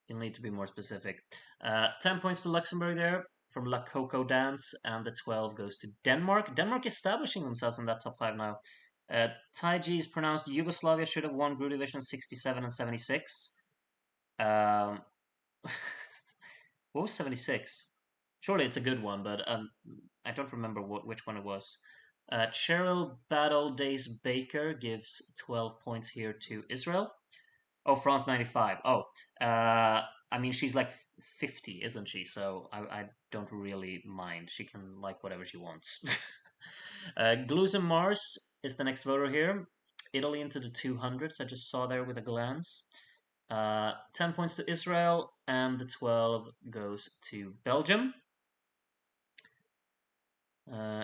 You'll need to be more specific. 10 points to Luxembourg there from La Coco Dance, and the 12 goes to Denmark. Denmark establishing themselves in that top 5 now. Taiji is pronounced Yugoslavia should have won Group Division 67 and 76. Um, what was 76? Surely it's a good one, but I don't remember which one it was. Cheryl Battle Days Baker gives 12 points here to Israel. Oh, France 95. Oh, I mean, she's like 50, isn't she? So I don't really mind. She can like whatever she wants. Glusum Mars is the next voter here. Italy into the 200s. I just saw there with a glance. 10 points to Israel, and the 12 goes to Belgium.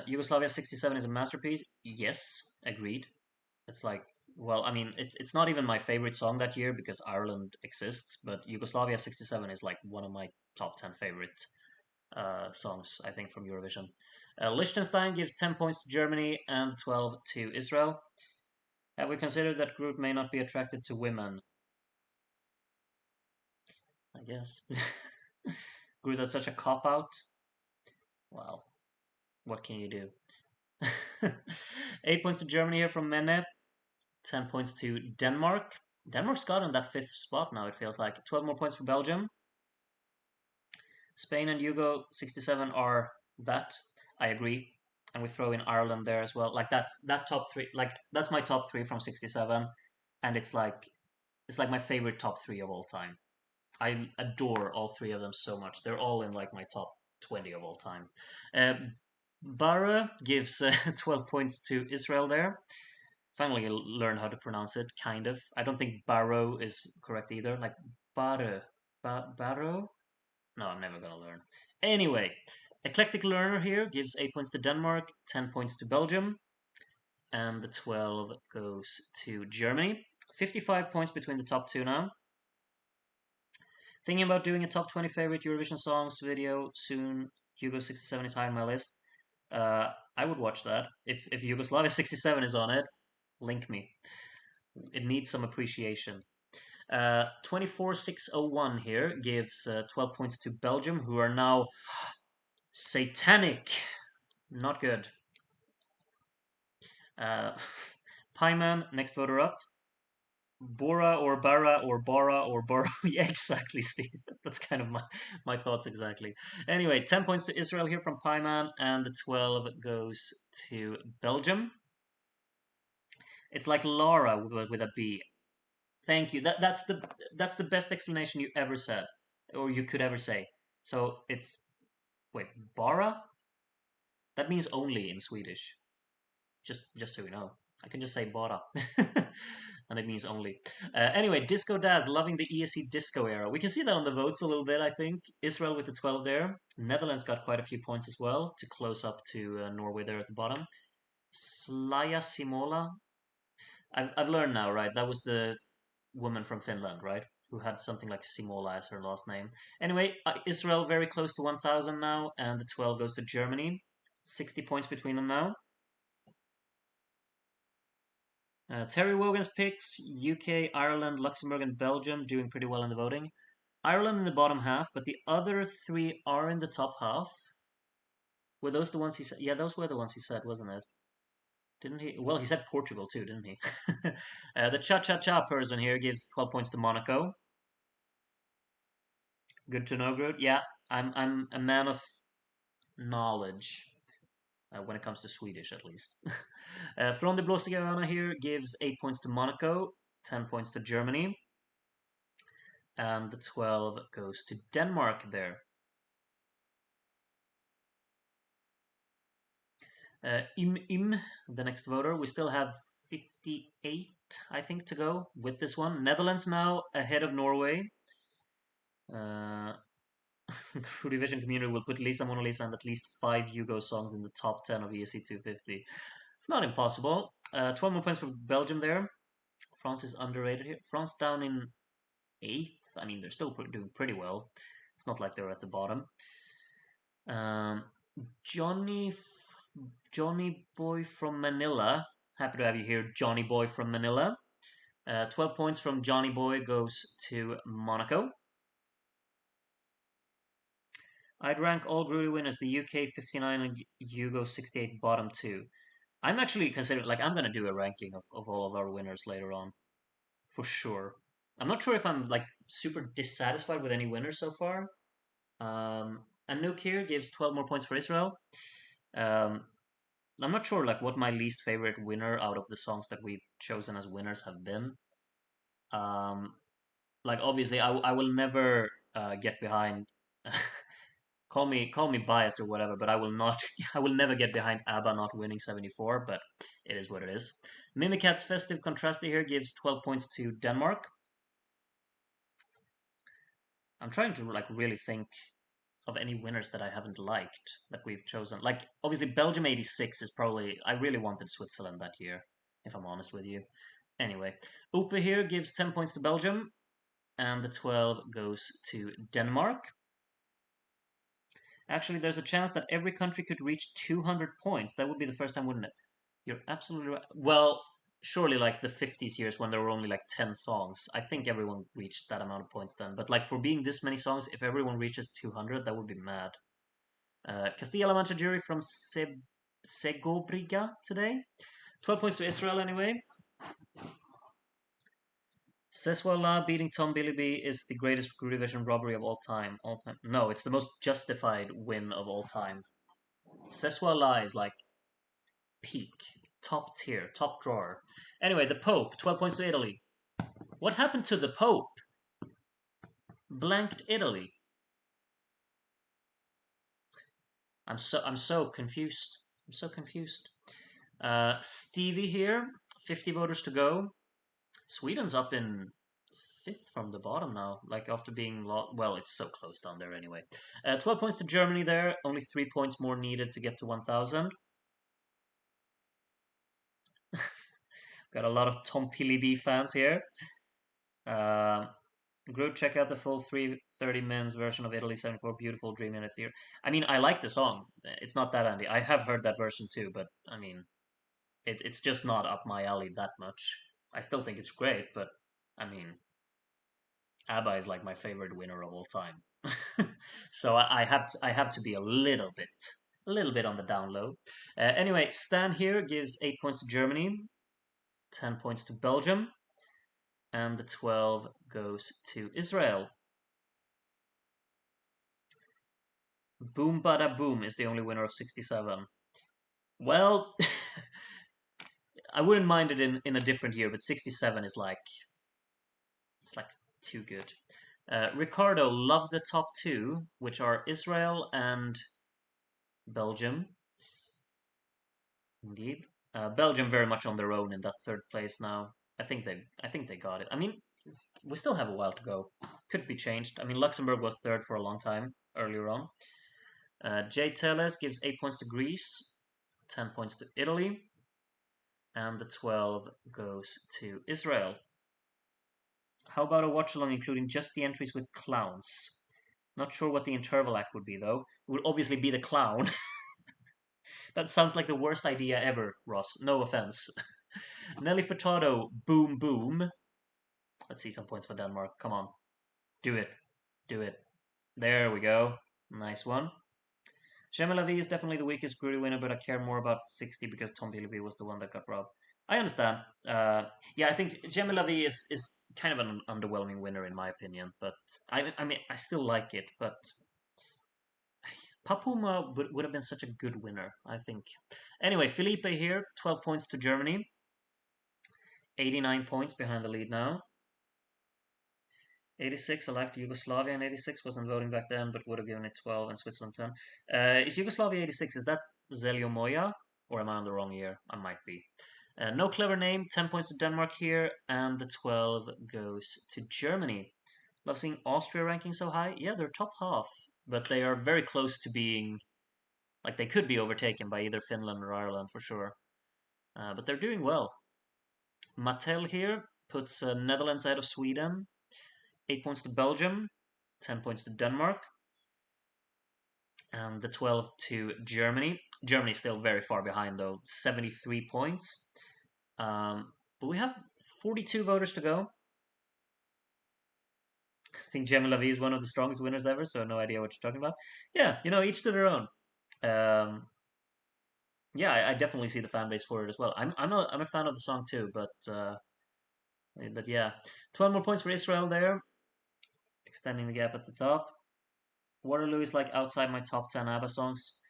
Yugoslavia 67 is a masterpiece. Yes, agreed. It's like well, I mean, it's not even my favorite song that year because Ireland exists, but Yugoslavia '67 is like one of my top 10 favorite songs, I think, from Eurovision. Liechtenstein gives 10 points to Germany and 12 to Israel. Have we considered that group may not be attracted to women? I guess. Group that's such a cop out. Well, what can you do? 8 points to Germany here from Mene. 10 points to Denmark. Denmark's got in that fifth spot now, it feels like. 12 more points for Belgium. Spain and Yugo 67 are that. I agree. And we throw in Ireland there as well. Like that's that top three. Like that's my top three from 67, and it's like my favorite top three of all time. I adore all three of them so much. They're all in like my top 20 of all time. Uh, Bara gives 12 points to Israel there. Finally learn how to pronounce it, kind of. I don't think Barrow is correct either. Like Barrow. Barrow? No, I'm never gonna learn. Anyway, Eclectic Learner here gives 8 points to Denmark, 10 points to Belgium, and the 12 goes to Germany. 55 points between the top two now. Thinking about doing a top 20 favorite Eurovision songs video soon. Hugo 67 is high on my list. I would watch that. If Yugoslavia 67 is on it, link me. It needs some appreciation. 24601 here gives 12 points to Belgium, who are now satanic. Not good. Uh, Pieman, next voter up. Bora or Bara or Bora or Bora. Yeah, exactly, Steve. That's kind of my thoughts exactly. Anyway, 10 points to Israel here from Pieman, and the 12 goes to Belgium. It's like Laura with a B. Thank you. That's the best explanation you ever said, or you could ever say. So it's wait, Bara? That means only in Swedish. Just so you know, I can just say Bara, and it means only. Anyway, Disco Daz loving the ESC disco era. We can see that on the votes a little bit. I think Israel with the 12 there. Netherlands got quite a few points as well to close up to Norway there at the bottom. Slaja Simola. I've learned now, right? That was the woman from Finland, right? Who had something like Simola as her last name. Anyway, Israel very close to 1,000 now, and the 12 goes to Germany. 60 points between them now. Terry Wogan's picks UK, Ireland, Luxembourg, and Belgium doing pretty well in the voting. Ireland in the bottom half, but the other three are in the top half. Were those the ones he said? Yeah, those were the ones he said, wasn't it? Didn't he? Well, he said Portugal too, didn't he? The Cha Cha Cha person here gives 12 points to Monaco. Good to know, Groot. Yeah, I'm a man of knowledge when it comes to Swedish, at least. From the Blåsiga here gives 8 points to Monaco, 10 points to Germany, and the 12 goes to Denmark there. The next voter. We still have 58, I think, to go with this one. Netherlands now ahead of Norway. Crew Division community will put Lisa Mona Lisa and at least 5 Hugo songs in the top 10 of ESC 250. It's not impossible. 12 more points for Belgium there. France is underrated here. France down in 8th. I mean, they're still doing pretty well. It's not like they're at the bottom. Um, Johnny Johnny Boy from Manila. Happy to have you here, Johnny Boy from Manila. 12 points from Johnny Boy goes to Monaco. I'd rank all Grudy winners, the UK 59 and Hugo 68 bottom two. I'm actually considering, like, I'm going to do a ranking of all of our winners later on. For sure. I'm not sure if I'm, like, super dissatisfied with any winners so far. And Nuke here gives 12 more points for Israel. Um, I'm not sure, like, what my least favorite winner out of the songs that we've chosen as winners have been. Um, like, obviously, I will never get behind. Call me biased or whatever, but I will not. I will never get behind ABBA not winning 74. But it is what it is. Mimikat's festive contrast here gives 12 points to Denmark. I'm trying to like really think of any winners that I haven't liked that we've chosen. Like obviously Belgium 86 is probably I really wanted Switzerland that year, if I'm honest with you. Anyway, Upe here gives 10 points to Belgium, and the 12 goes to Denmark. Actually, there's a chance that every country could reach 200 points. That would be the first time, wouldn't it? You're absolutely right. Well, surely like the 50s years when there were only like 10 songs. I think everyone reached that amount of points then. But like for being this many songs, if everyone reaches 200, that would be mad. Castilla-La Mancha jury from Segobriga today. 12 points to Israel anyway. Seswala beating Tom Billyby is the greatest Division robbery of all time. All time. No, it's the most justified win of all time. Seswala is like peak, top tier, top drawer. Anyway, the Pope, 12 points to Italy. What happened to the Pope? Blanked Italy. I'm so confused. I'm so confused. Stevie here, 50 voters to go. Sweden's up in fifth from the bottom now, like after being well, it's so close down there anyway. 12 points to Germany there, only 3 points more needed to get to 1,000. Got a lot of Tom Pilibi fans here. Group, check out the full 330 men's version of Italy 74, Beautiful Dream in a Theater. I mean, I like the song. It's not that Andy. I have heard that version too, but I mean, it's just not up my alley that much. I still think it's great, but I mean, ABBA is like my favorite winner of all time. So I have to be a little bit on the down low. Anyway, Stan here gives 8 points to Germany, 10 points to Belgium, and the 12 goes to Israel. Boom Bada Boom is the only winner of 67. Well, I wouldn't mind it in a different year, but 67 is like it's like too good. Ricardo loved the top two, which are Israel and Belgium. Indeed, Belgium very much on their own in that third place now. I think they got it. I mean, we still have a while to go. Could be changed. I mean, Luxembourg was third for a long time earlier on. Jay Teles gives 8 points to Greece, 10 points to Italy, and the 12 goes to Israel. How about a watch along including just the entries with clowns? Not sure what the interval act would be though. It would obviously be the clown. That sounds like the worst idea ever, Ross. No offense. Nelly Furtado, boom boom. Let's see some points for Denmark. Come on. Do it. Do it. There we go. Nice one. Shemelavi is definitely the weakest Grudy winner, but I care more about 60 because Tom Bilby was the one that got robbed. I understand. Yeah, I think Gemelavi is kind of an underwhelming winner in my opinion, but I mean I still like it, but Papuma would have been such a good winner, I think. Anyway, Felipe here, 12 points to Germany, 89 points behind the lead now. 86, I liked Yugoslavia in 86, wasn't voting back then, but would have given it 12 and Switzerland 10. Is Yugoslavia 86, is that Zeljo Moja? Or am I on the wrong year? I might be. No clever name, 10 points to Denmark here, and the 12 goes to Germany. Love seeing Austria ranking so high. Yeah, they're top half, but they are very close to being, like they could be overtaken by either Finland or Ireland for sure. But they're doing well. Mattel here puts Netherlands ahead of Sweden. 8 points to Belgium, 10 points to Denmark, and the 12 to Germany. Germany's still very far behind though, 73 points. But we have 42 voters to go. I think Gemma Lavi is one of the strongest winners ever, so no idea what you're talking about. Yeah, each to their own. Yeah, I definitely see the fan base for it as well. I'm a fan of the song too, but yeah, 12 more points for Israel there, extending the gap at the top. Waterloo is like outside my top 10 ABBA songs.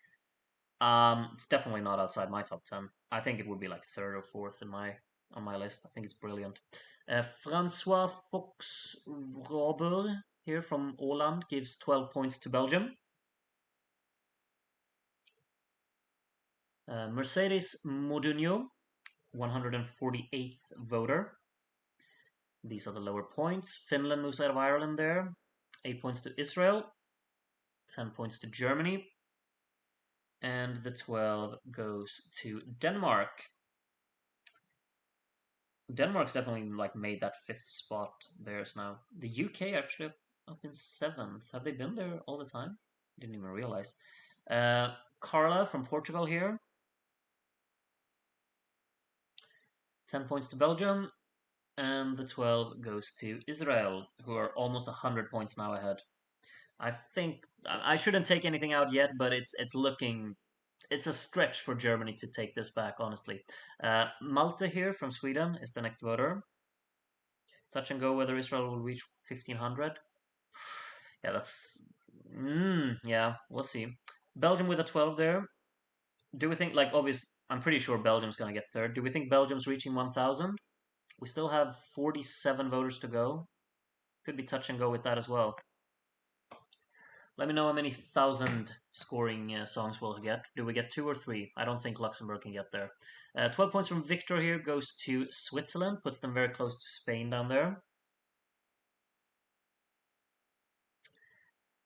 It's definitely not outside my top 10. I think it would be like third or fourth on my list. I think it's brilliant. Francois Fox Robert here from Åland gives 12 points to Belgium. Mercedes Modugno, 148th voter. These are the lower points. Finland moves out of Ireland there. 8 points to Israel. 10 points to Germany. And the 12 goes to Denmark. Denmark's definitely like made that fifth spot theirs now. The UK actually up in seventh. Have they been there all the time? Didn't even realize. Carla from Portugal here. 10 points to Belgium. And the 12 goes to Israel, who are almost 100 points now ahead. I think I shouldn't take anything out yet, but it's looking it's a stretch for Germany to take this back, honestly. Malte here from Sweden is the next voter. Touch and go whether Israel will reach 1500. Yeah, that's. Yeah, we'll see. Belgium with a 12 there. Do we think, like, obvious? I'm pretty sure Belgium's going to get third. Do we think Belgium's reaching 1000? We still have 47 voters to go. Could be touch and go with that as well. Let me know how many thousand scoring songs we'll get. Do we get two or three? I don't think Luxembourg can get there. 12 points from Victor here goes to Switzerland, puts them very close to Spain down there.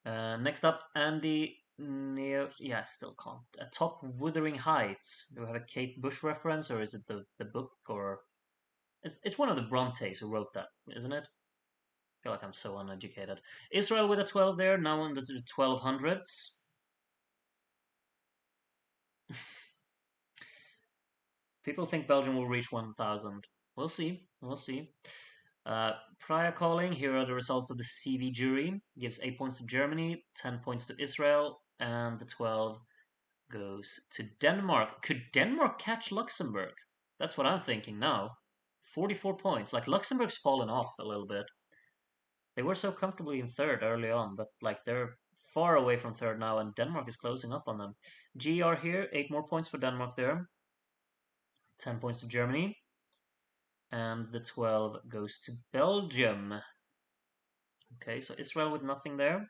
Next up, Andy Neo. Yeah, still can't. Top Wuthering Heights. Do we have a Kate Bush reference, or is it the book, or it's one of the Brontes who wrote that, isn't it? I feel like I'm so uneducated. Israel with a 12 there, now in the 1200s. People think Belgium will reach 1000. We'll see. We'll see. Prior calling, here are the results of the CV jury. Gives 8 points to Germany, 10 points to Israel, and the 12 goes to Denmark. Could Denmark catch Luxembourg? That's what I'm thinking now. 44 points. Like, Luxembourg's fallen off a little bit. They were so comfortably in third early on, but like they're far away from third now, and Denmark is closing up on them. GR here, 8 more points for Denmark there. 10 points to Germany. And the 12 goes to Belgium. Okay, so Israel with nothing there.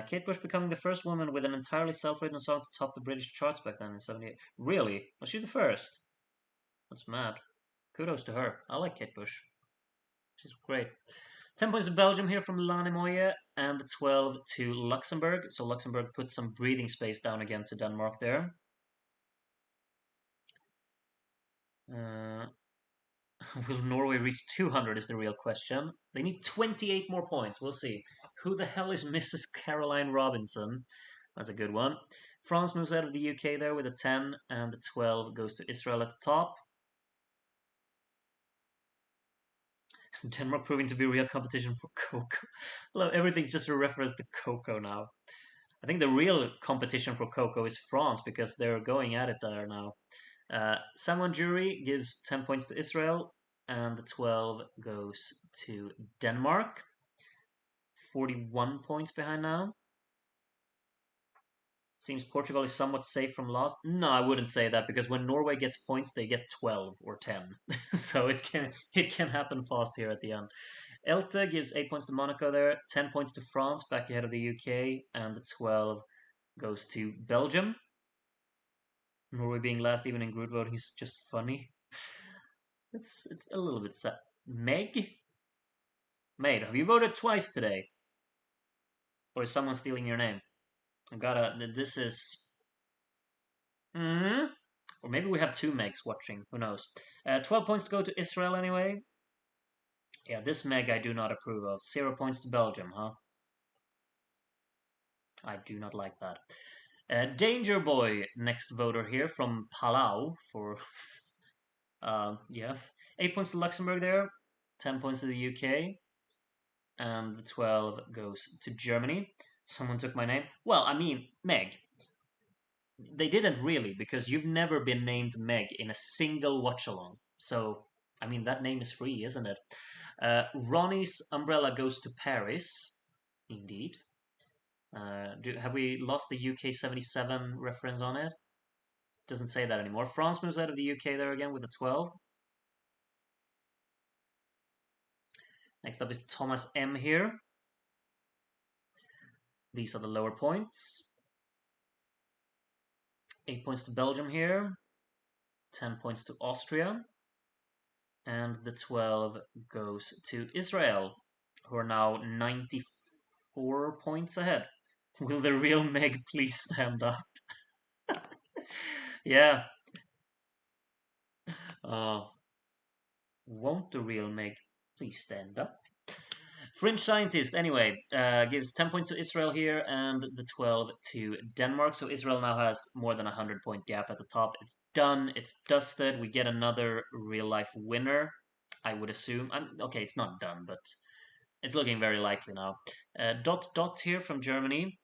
Kate Bush becoming the first woman with an entirely self-written song to top the British charts back then in '78. Really? Was she the first? That's mad. Kudos to her. I like Kate Bush. She's great. 10 points to Belgium here from Lane Moye, and the 12 to Luxembourg. So Luxembourg put some breathing space down again to Denmark there. Will Norway reach 200 is the real question. They need 28 more points. We'll see. Who the hell is Mrs. Caroline Robinson? That's a good one. France moves out of the UK there with a 10, and the 12 goes to Israel at the top. Denmark proving to be real competition for cocoa. Everything's just a reference to cocoa now. I think the real competition for cocoa is France because they're going at it there now. Someone jury gives 10 points to Israel, and the 12 goes to Denmark. 41 points behind now. Seems Portugal is somewhat safe from loss. No, I wouldn't say that because when Norway gets points, they get 12 or 10. So it can happen fast here at the end. Elta gives 8 points to Monaco there, 10 points to France, back ahead of the UK, and the 12 goes to Belgium. Norway being last even in group voting is just funny. It's a little bit sad. Meg? Mate, have you voted twice today? Or is someone stealing your name? I gotta. This is. Hmm? Or maybe we have two Megs watching. Who knows? 12 points to go to Israel anyway. Yeah, this Meg I do not approve of. 0 points to Belgium, huh? I do not like that. Danger Boy, next voter here from Palau for. Yeah. 8 points to Luxembourg there. 10 points to the UK. And the 12 goes to Germany. Someone took my name. Well, I mean, Meg. They didn't really, because you've never been named Meg in a single watch along. So, I mean, that name is free, isn't it? Ronnie's umbrella goes to Paris. Indeed. Have we lost the UK 77 reference on it? Doesn't say that anymore. France moves out of the UK there again with a 12. Next up is Thomas M here. These are the lower points. 8 points to Belgium here. 10 points to Austria. And the 12 goes to Israel, who are now 94 points ahead. Will the real Meg please stand up? Yeah. Uh, won't the real Meg please stand up? Fringe Scientist, anyway, gives 10 points to Israel here and the 12 to Denmark. So Israel now has more than a 100-point gap at the top. It's done. It's dusted. We get another real-life winner, I would assume. Okay, it's not done, but it's looking very likely now. Dot Dot here from Germany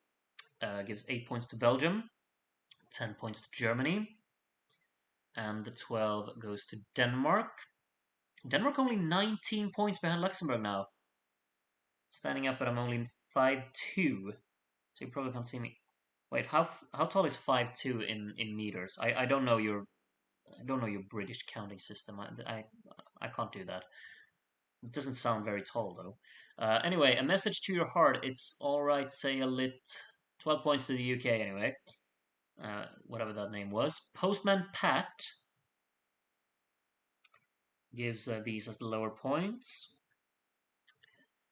gives 8 points to Belgium, 10 points to Germany, and the 12 goes to Denmark. Denmark only 19 points behind Luxembourg now. Standing up, but I'm only 5'2", so you probably can't see me. Wait, how tall is 5'2" in meters? I don't know your British counting system. I can't do that. It doesn't sound very tall though. Anyway, a message to your heart. It's all right. Say a lit. 12 points to the UK anyway. Whatever that name was. Postman Pat gives these as the lower points.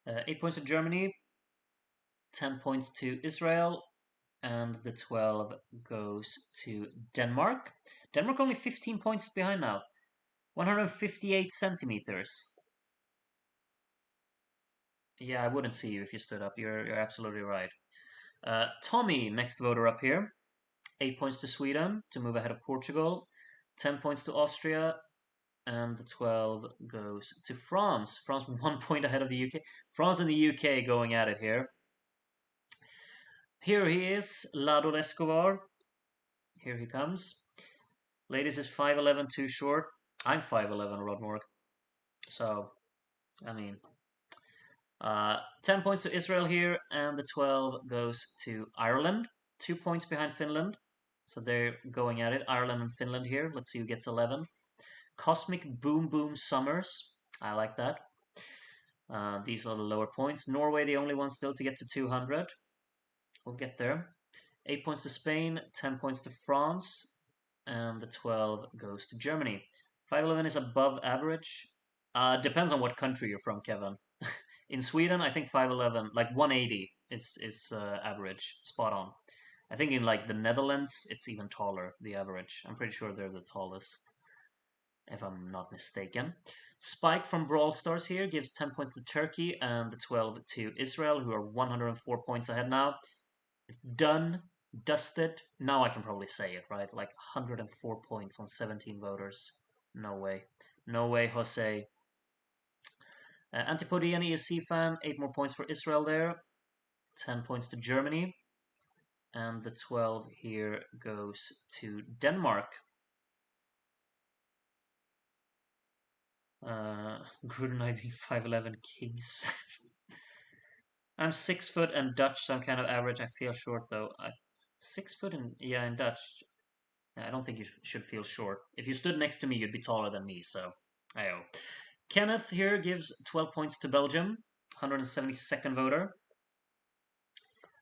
8 points to Germany. 10 points to Israel. And the 12 goes to Denmark. Denmark only 15 points behind now. 158 centimeters. Yeah, I wouldn't see you if you stood up. You're absolutely right. Tommy, next voter up here. 8 points to Sweden to move ahead of Portugal. 10 points to Austria. And the 12 goes to France. France 1 point ahead of the UK. France and the UK going at it here. Here he is, Lado Escobar. Here he comes. Ladies is 5'11", too short. I'm 5'11", Rodmorg. So, I mean, 10 points to Israel here, and the 12 goes to Ireland. 2 points behind Finland. So they're going at it. Ireland and Finland here. Let's see who gets 11th. Cosmic Boom Boom Summers. I like that. These are the lower points. Norway, the only one still to get to 200. We'll get there. 8 points to Spain, 10 points to France, and the 12 goes to Germany. 5'11" is above average. Depends on what country you're from, Kevin. In Sweden, I think 5'11", like 180, is average, spot on. I think in like the Netherlands, it's even taller, the average. I'm pretty sure they're the tallest, if I'm not mistaken. Spike from Brawl Stars here gives 10 points to Turkey and the 12 to Israel, who are 104 points ahead now. Done, dusted. Now I can probably say it, right? Like 104 points on 17 voters. No way. No way, Jose. Antipodi, an ESC fan, 8 more points for Israel there. 10 points to Germany. And the 12 here goes to Denmark. Gruden I being 5'11", Kings. I'm 6 foot and Dutch, so I'm kind of average. I feel short though. 6 foot and yeah, in Dutch. I don't think you should feel short. If you stood next to me, you'd be taller than me. So, ayo. Kenneth here gives 12 points to Belgium, 172nd voter.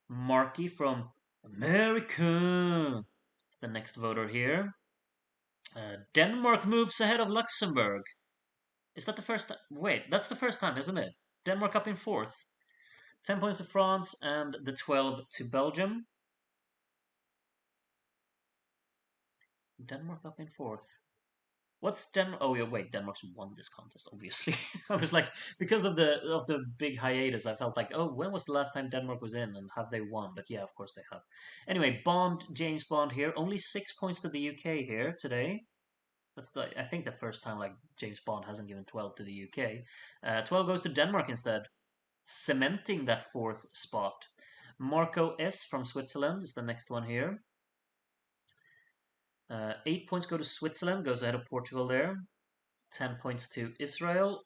Marky from America is the next voter here. Denmark moves ahead of Luxembourg. Is that the first time? Wait, that's the first time, isn't it? Denmark up in 4th. 10 points to France and the 12 to Belgium. Denmark up in 4th. What's Denmark? Oh yeah, wait. Denmark's won this contest, obviously. I was like, because of the big hiatus, I felt like, oh, when was the last time Denmark was in, and have they won? But yeah, of course they have. Anyway, Bond, James Bond here, only 6 points to the UK here today. That's I think the first time like James Bond hasn't given 12 to the UK. 12 goes to Denmark instead, cementing that 4th spot. Marco S from Switzerland is the next one here. 8 points go to Switzerland, goes ahead of Portugal there. 10 points to Israel.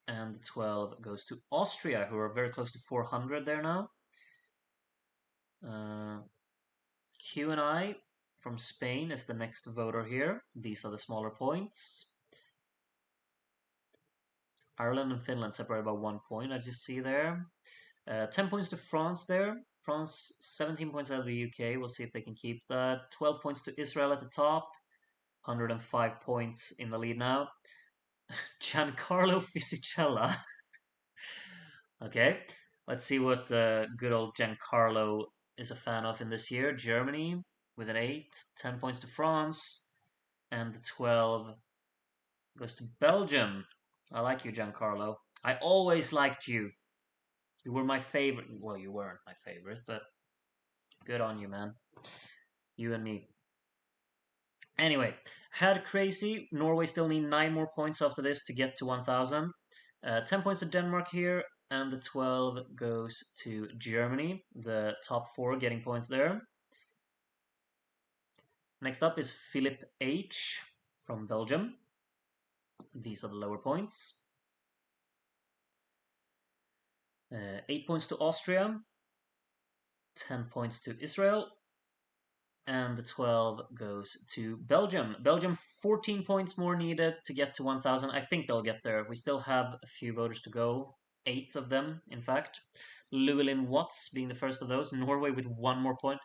And the 12 goes to Austria, who are very close to 400 there now. Q and I from Spain is the next voter here. These are the smaller points. Ireland and Finland separated by 1 point, I just see there. 10 points to France there. France 17 points out of the UK. We'll see if they can keep that. 12 points to Israel at the top. 105 points in the lead now. Giancarlo Fisichella. Okay, let's see what good old Giancarlo is a fan of in this year. Germany with an 8. 10 points to France. And the 12 goes to Belgium. I like you, Giancarlo. I always liked you. You were my favorite. Well, you weren't my favorite, but good on you, man. You and me. Anyway, had crazy. Norway still need 9 more points after this to get to 1,000. 10 points to Denmark here, and the 12 goes to Germany. The top 4 getting points there. Next up is Philip H. from Belgium. These are the lower points. 8 points to Austria. 10 points to Israel. And the 12 goes to Belgium. Belgium, 14 points more needed to get to 1,000. I think they'll get there. We still have a few voters to go. 8 of them, in fact. Llewellyn Watts being the first of those. Norway with 1 more point.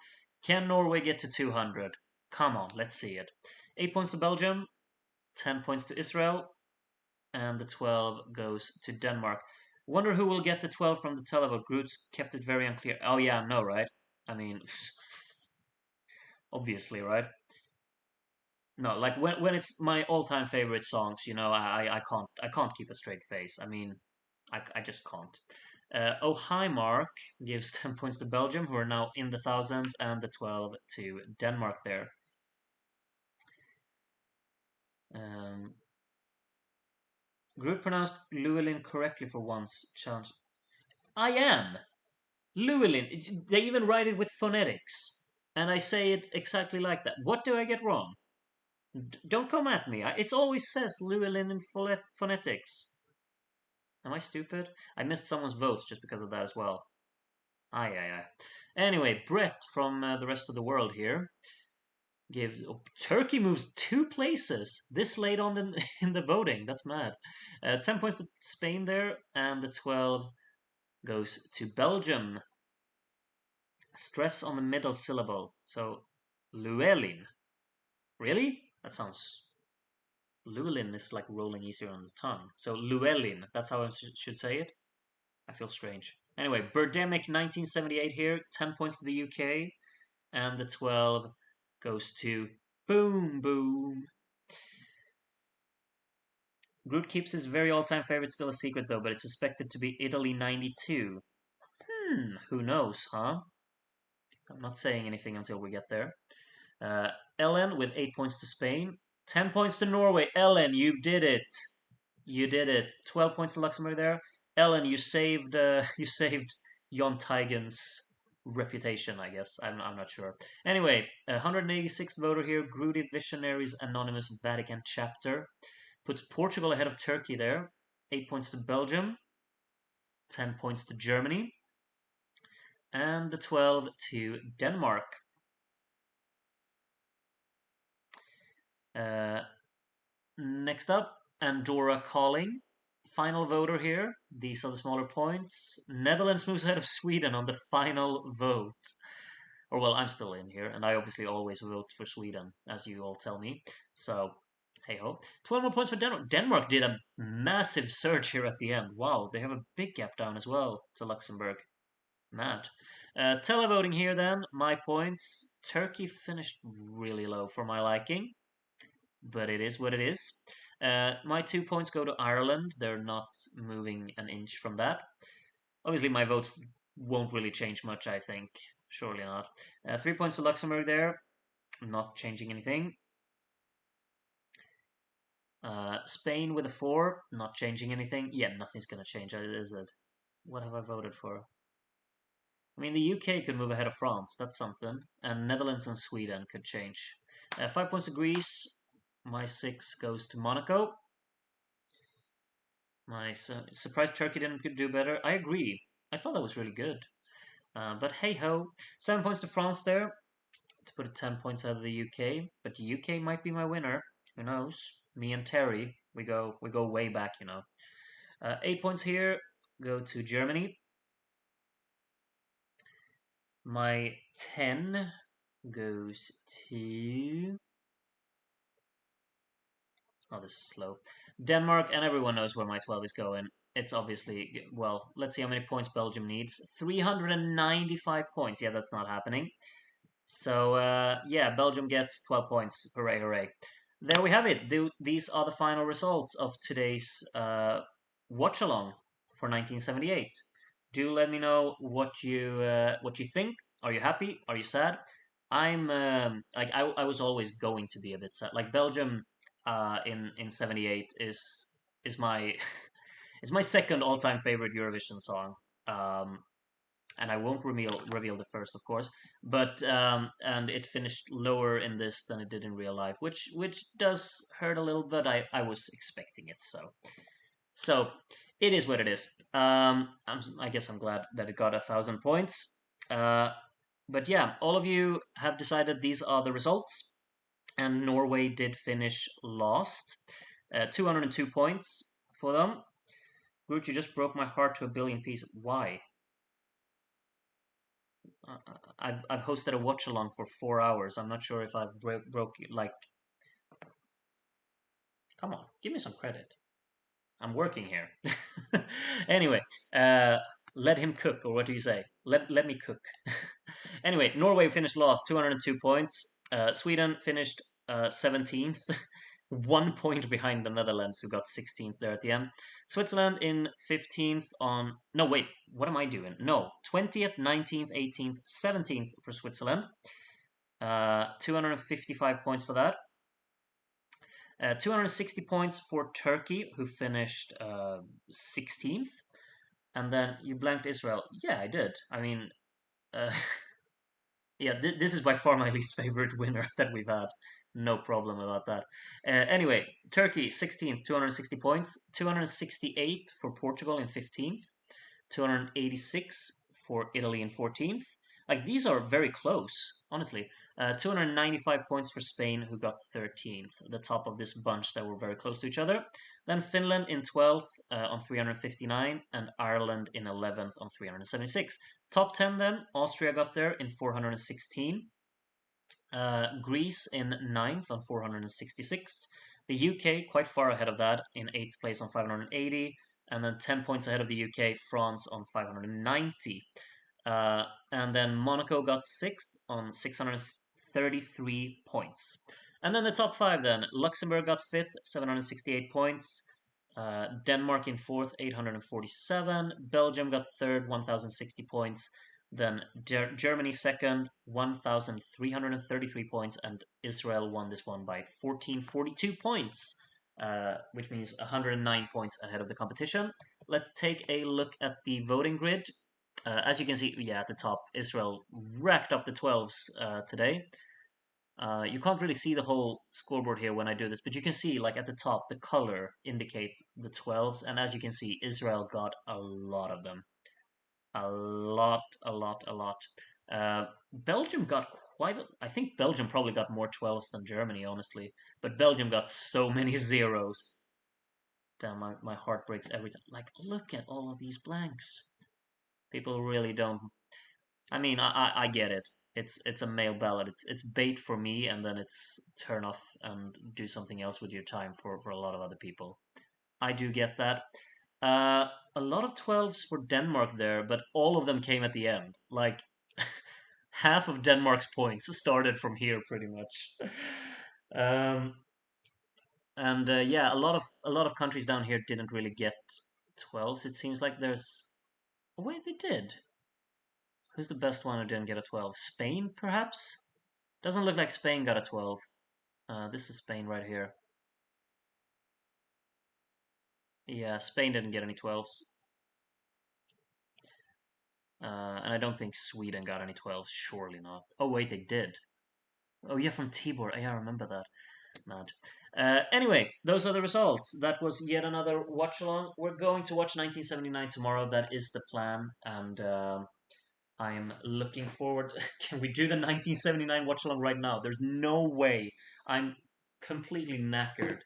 Can Norway get to 200? Come on, let's see it. 8 points to Belgium. 10 points to Israel. And the 12 goes to Denmark. Wonder who will get the 12 from the televote. Groots kept it very unclear. Oh yeah, no, right? I mean... obviously, right? No, like when it's my all-time favorite songs, you know, I can't keep a straight face. I mean, I just can't. Oh hi Mark gives 10 points to Belgium, who are now in the thousands, and the 12 to Denmark there. Um, Groot pronounced Llewellyn correctly for once. Challenge. I am Llewellyn. They even write it with phonetics, and I say it exactly like that. What do I get wrong? Don't come at me. It always says Llewellyn in phonetics. Am I stupid? I missed someone's votes just because of that as well. Aye, aye, aye. Anyway, Brett from the rest of the world here gives... oh, Turkey moves 2 places this late on in the voting. That's mad. 10 points to Spain there, and the 12 goes to Belgium. Stress on the middle syllable. So, Llewellyn. Really? That sounds... Llewellyn is like rolling easier on the tongue. So, Llewellyn. That's how I should say it. I feel strange. Anyway, Birdemic 1978 here, 10 points to the UK, and the 12 goes to Boom Boom. Groot keeps his very all-time favorite still a secret though, but it's suspected to be Italy 92. Who knows, huh? I'm not saying anything until we get there. Ellen with 8 points to Spain, 10 points to Norway. Ellen, you did it. You did it. 12 points to Luxembourg there. Ellen, you saved you saved Jon Teigen's reputation, I guess. I'm not sure. Anyway, 186th voter here, Groody Visionaries Anonymous Vatican Chapter. Puts Portugal ahead of Turkey there. 8 points to Belgium. 10 points to Germany. And the 12 to Denmark. Next up, Andorra calling. Final voter here. These are the smaller points. Netherlands moves ahead of Sweden on the final vote. Or, well, I'm still in here, and I obviously always vote for Sweden, as you all tell me. So, hey ho. 12 more points for Denmark. Denmark did a massive surge here at the end. Wow, they have a big gap down as well to Luxembourg. Mad. Televoting here then. My points. Turkey finished really low for my liking, but it is what it is. My 2 points go to Ireland. They're not moving an inch from that. Obviously, my votes won't really change much, I think. Surely not. 3 points to Luxembourg there. Not changing anything. Spain with a 4. Not changing anything. Yeah, nothing's going to change, is it? What have I voted for? I mean, the UK could move ahead of France. That's something. And Netherlands and Sweden could change. 5 points to Greece. My 6 goes to Monaco. My surprised Turkey didn't do better. I agree. I thought that was really good. But hey ho. 7 points to France there. To put it 10 points out of the UK. But the UK might be my winner. Who knows? Me and Terry, we go way back, you know. 8 points here go to Germany. My 10 goes to... oh, this is slow. Denmark, and everyone knows where my 12 is going. It's obviously... well, let's see how many points Belgium needs. 395 points. Yeah, that's not happening. So, yeah, Belgium gets 12 points. Hooray, hooray. there we have it. These are the final results of today's watch along for 1978. Do let me know what you think. Are you happy? Are you sad? I'm like I was always going to be a bit sad. Like Belgium in '78 is my it's my second all time favorite Eurovision song. Um, and I won't reveal the first, of course. But and it finished lower in this than it did in real life, which does hurt a little. But I was expecting it, so it is what it is. I guess I'm glad that it got 1,000 points. Uh, but yeah, all of you have decided these are the results, and Norway did finish last, 202 points for them. Groot, you just broke my heart to a billion pieces. Why? I've hosted a watch along for 4 hours. I'm not sure if I've broke like. Come on, give me some credit. I'm working here. Anyway, uh, let him cook, or what do you say? Let me cook. Anyway, Norway finished last, 202 points. Sweden finished 17th, 1 point behind the Netherlands, who got 16th there at the end. Switzerland in 15th on. No, wait, what am I doing? No, 20th, 19th, 18th, 17th for Switzerland. 255 points for that. 260 points for Turkey, who finished 16th. And then you blanked Israel. Yeah, I did. I mean, uh, yeah, this is by far my least favorite winner that we've had. No problem about that. Anyway, Turkey 16th, 260 points. 268 for Portugal in 15th. 286 for Italy in 14th. Like these are very close, honestly. 295 points for Spain, who got 13th, the top of this bunch that were very close to each other. Then Finland in 12th on 359, and Ireland in 11th on 376. Top 10 then, Austria got there in 416. Greece in ninth on 466. The UK quite far ahead of that in 8th place on 580. And then 10 points ahead of the UK, France on 590. And then Monaco got 6th on 633 points. And then the top 5 then. Luxembourg got 5th, 768 points. Denmark in 4th, 847. Belgium got 3rd, 1060 points. Then Germany second, 1,333 points, and Israel won this one by 1,442 points, which means 109 points ahead of the competition. Let's take a look at the voting grid. As you can see, yeah, at the top, Israel racked up the 12s today. You can't really see the whole scoreboard here when I do this, but you can see, like at the top, the color indicate the 12s, and as you can see, Israel got a lot of them. A lot, a lot, a lot. Belgium got quite. I think Belgium probably got more 12s than Germany, honestly. But Belgium got so many zeros. Damn, my heart breaks every time. Like, look at all of these blanks. People really don't. I mean, I get it. It's a mail ballot. It's bait for me, and then it's turn off and do something else with your time for a lot of other people. I do get that. A lot of 12s for Denmark there, but all of them came at the end. Like half of Denmark's points started from here, pretty much. Um, and yeah, a lot of countries down here didn't really get 12s. It seems like there's. Oh, wait, they did. Who's the best one who didn't get a 12? Spain, perhaps? Doesn't look like Spain got a 12. This is Spain right here. Yeah, Spain didn't get any 12s. And I don't think Sweden got any 12s. Surely not. Oh, wait, they did. Oh, yeah, from Tibor. Yeah, I remember that. Mad. Anyway, those are the results. That was yet another watch along. We're going to watch 1979 tomorrow. That is the plan. And I'm looking forward. Can we do the 1979 watch along right now? There's no way. I'm completely knackered.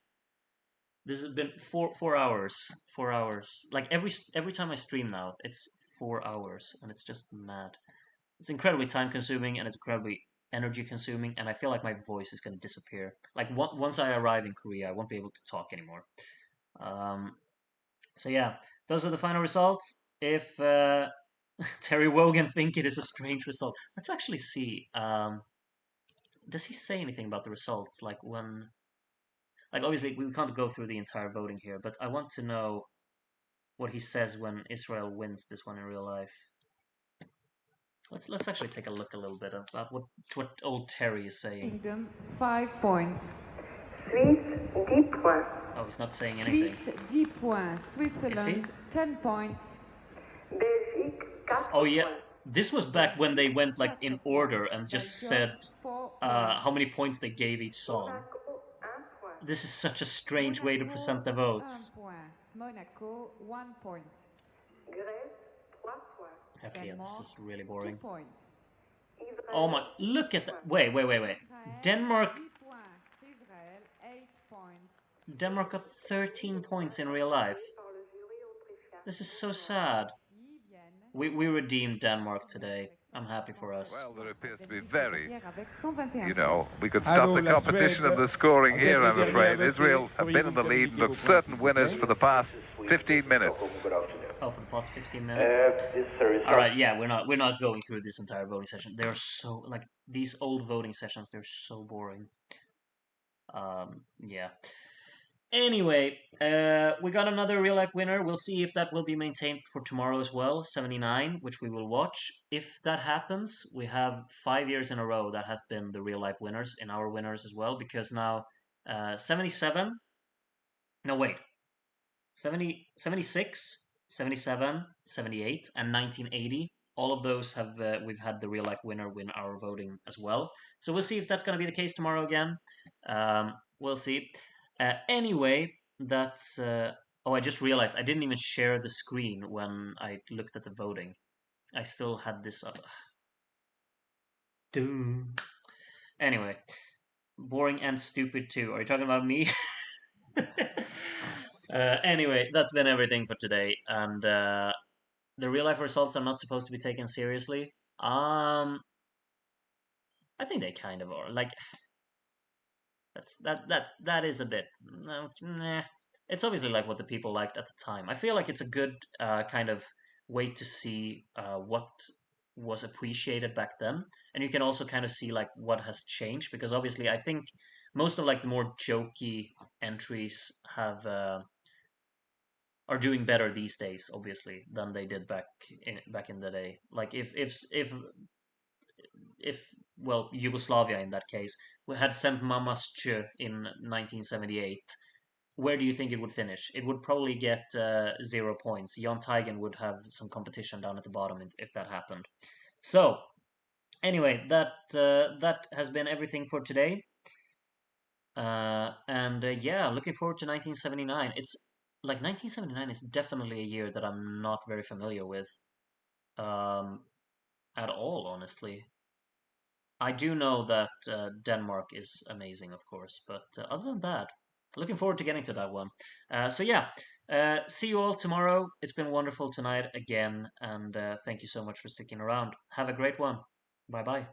This has been 4 hours. 4 hours. Like every time I stream now, it's 4 hours, and it's just mad. It's incredibly time consuming and it's incredibly energy consuming, and I feel like my voice is going to disappear. Like once I arrive in Korea, I won't be able to talk anymore. Um, so yeah, those are the final results. If Terry Wogan think it is a strange result, let's actually see. Does he say anything about the results? Like when? Like, obviously, we can't go through the entire voting here, but I want to know what he says when Israel wins this one in real life. Let's actually take a look a little bit about what old Terry is saying. Kingdom, 5 points. Suisse, 10 points. Oh, he's not saying anything. Suisse, 10 points. Switzerland, 10 points. Belgique, 4 Oh yeah, points. this was back when they went like in order and just said how many points they gave each song. Monaco, 1 point. This is such a strange way to present the votes. 1 point. Monaco, 1 point. Grèce, 3 points. Okay, yeah, this is really 2 boring. points. Israël, Oh my, look at that. Wait. Denmark 10 points. Israel, 8 points. Denmark got 13 points in real life. par le jury autrichien. This is so sad. We redeemed Denmark today. I'm happy for us. Well, there appears to be very, You we could stop the competition of the scoring here, I'm afraid. Israel have been in the lead and look certain winners for the past 15 minutes. Oh, for the past 15 minutes. All right, yeah, we're not going through this entire voting session. They're so like these old voting sessions. They're so boring. Yeah. Anyway, we got another real life winner. We'll see if that will be maintained for tomorrow as well. 79, which we will watch. If that happens, we have 5 years in a row that have been the real life winners in our winners as well. Because now, 77. No, wait. 70, 76, 77, 78, and 1980. All of those have we've had the real life winner win our voting as well. So we'll see if that's going to be the case tomorrow again. We'll see. Anyway, that's. Oh, I just realized I didn't even share the screen when I looked at the voting. I still had this up. Doom. Anyway, boring and stupid too. Are you talking about me? Anyway, that's been everything for today, and the real life results are not supposed to be taken seriously. I think they kind of are. Like, that is a bit. Nah. It's obviously like what the people liked at the time. I feel like it's a good kind of way to see what was appreciated back then, and you can also kind of see like what has changed because obviously I think most of like the more jokey entries have are doing better these days, obviously, than they did back in the day. Like if well Yugoslavia in that case we had sent Mamasche in 1978, where do you think it would finish? It would probably get 0 points. Jon Teigen would have some competition down at the bottom if that happened. So anyway, that has been everything for today. And yeah, looking forward to 1979. It's like 1979 is definitely a year that I'm not very familiar with um, at all, honestly. I do know that Denmark is amazing, of course, but other than that, looking forward to getting to that one. So yeah, see you all tomorrow. It's been wonderful tonight again, and thank you so much for sticking around. Have a great one. Bye bye.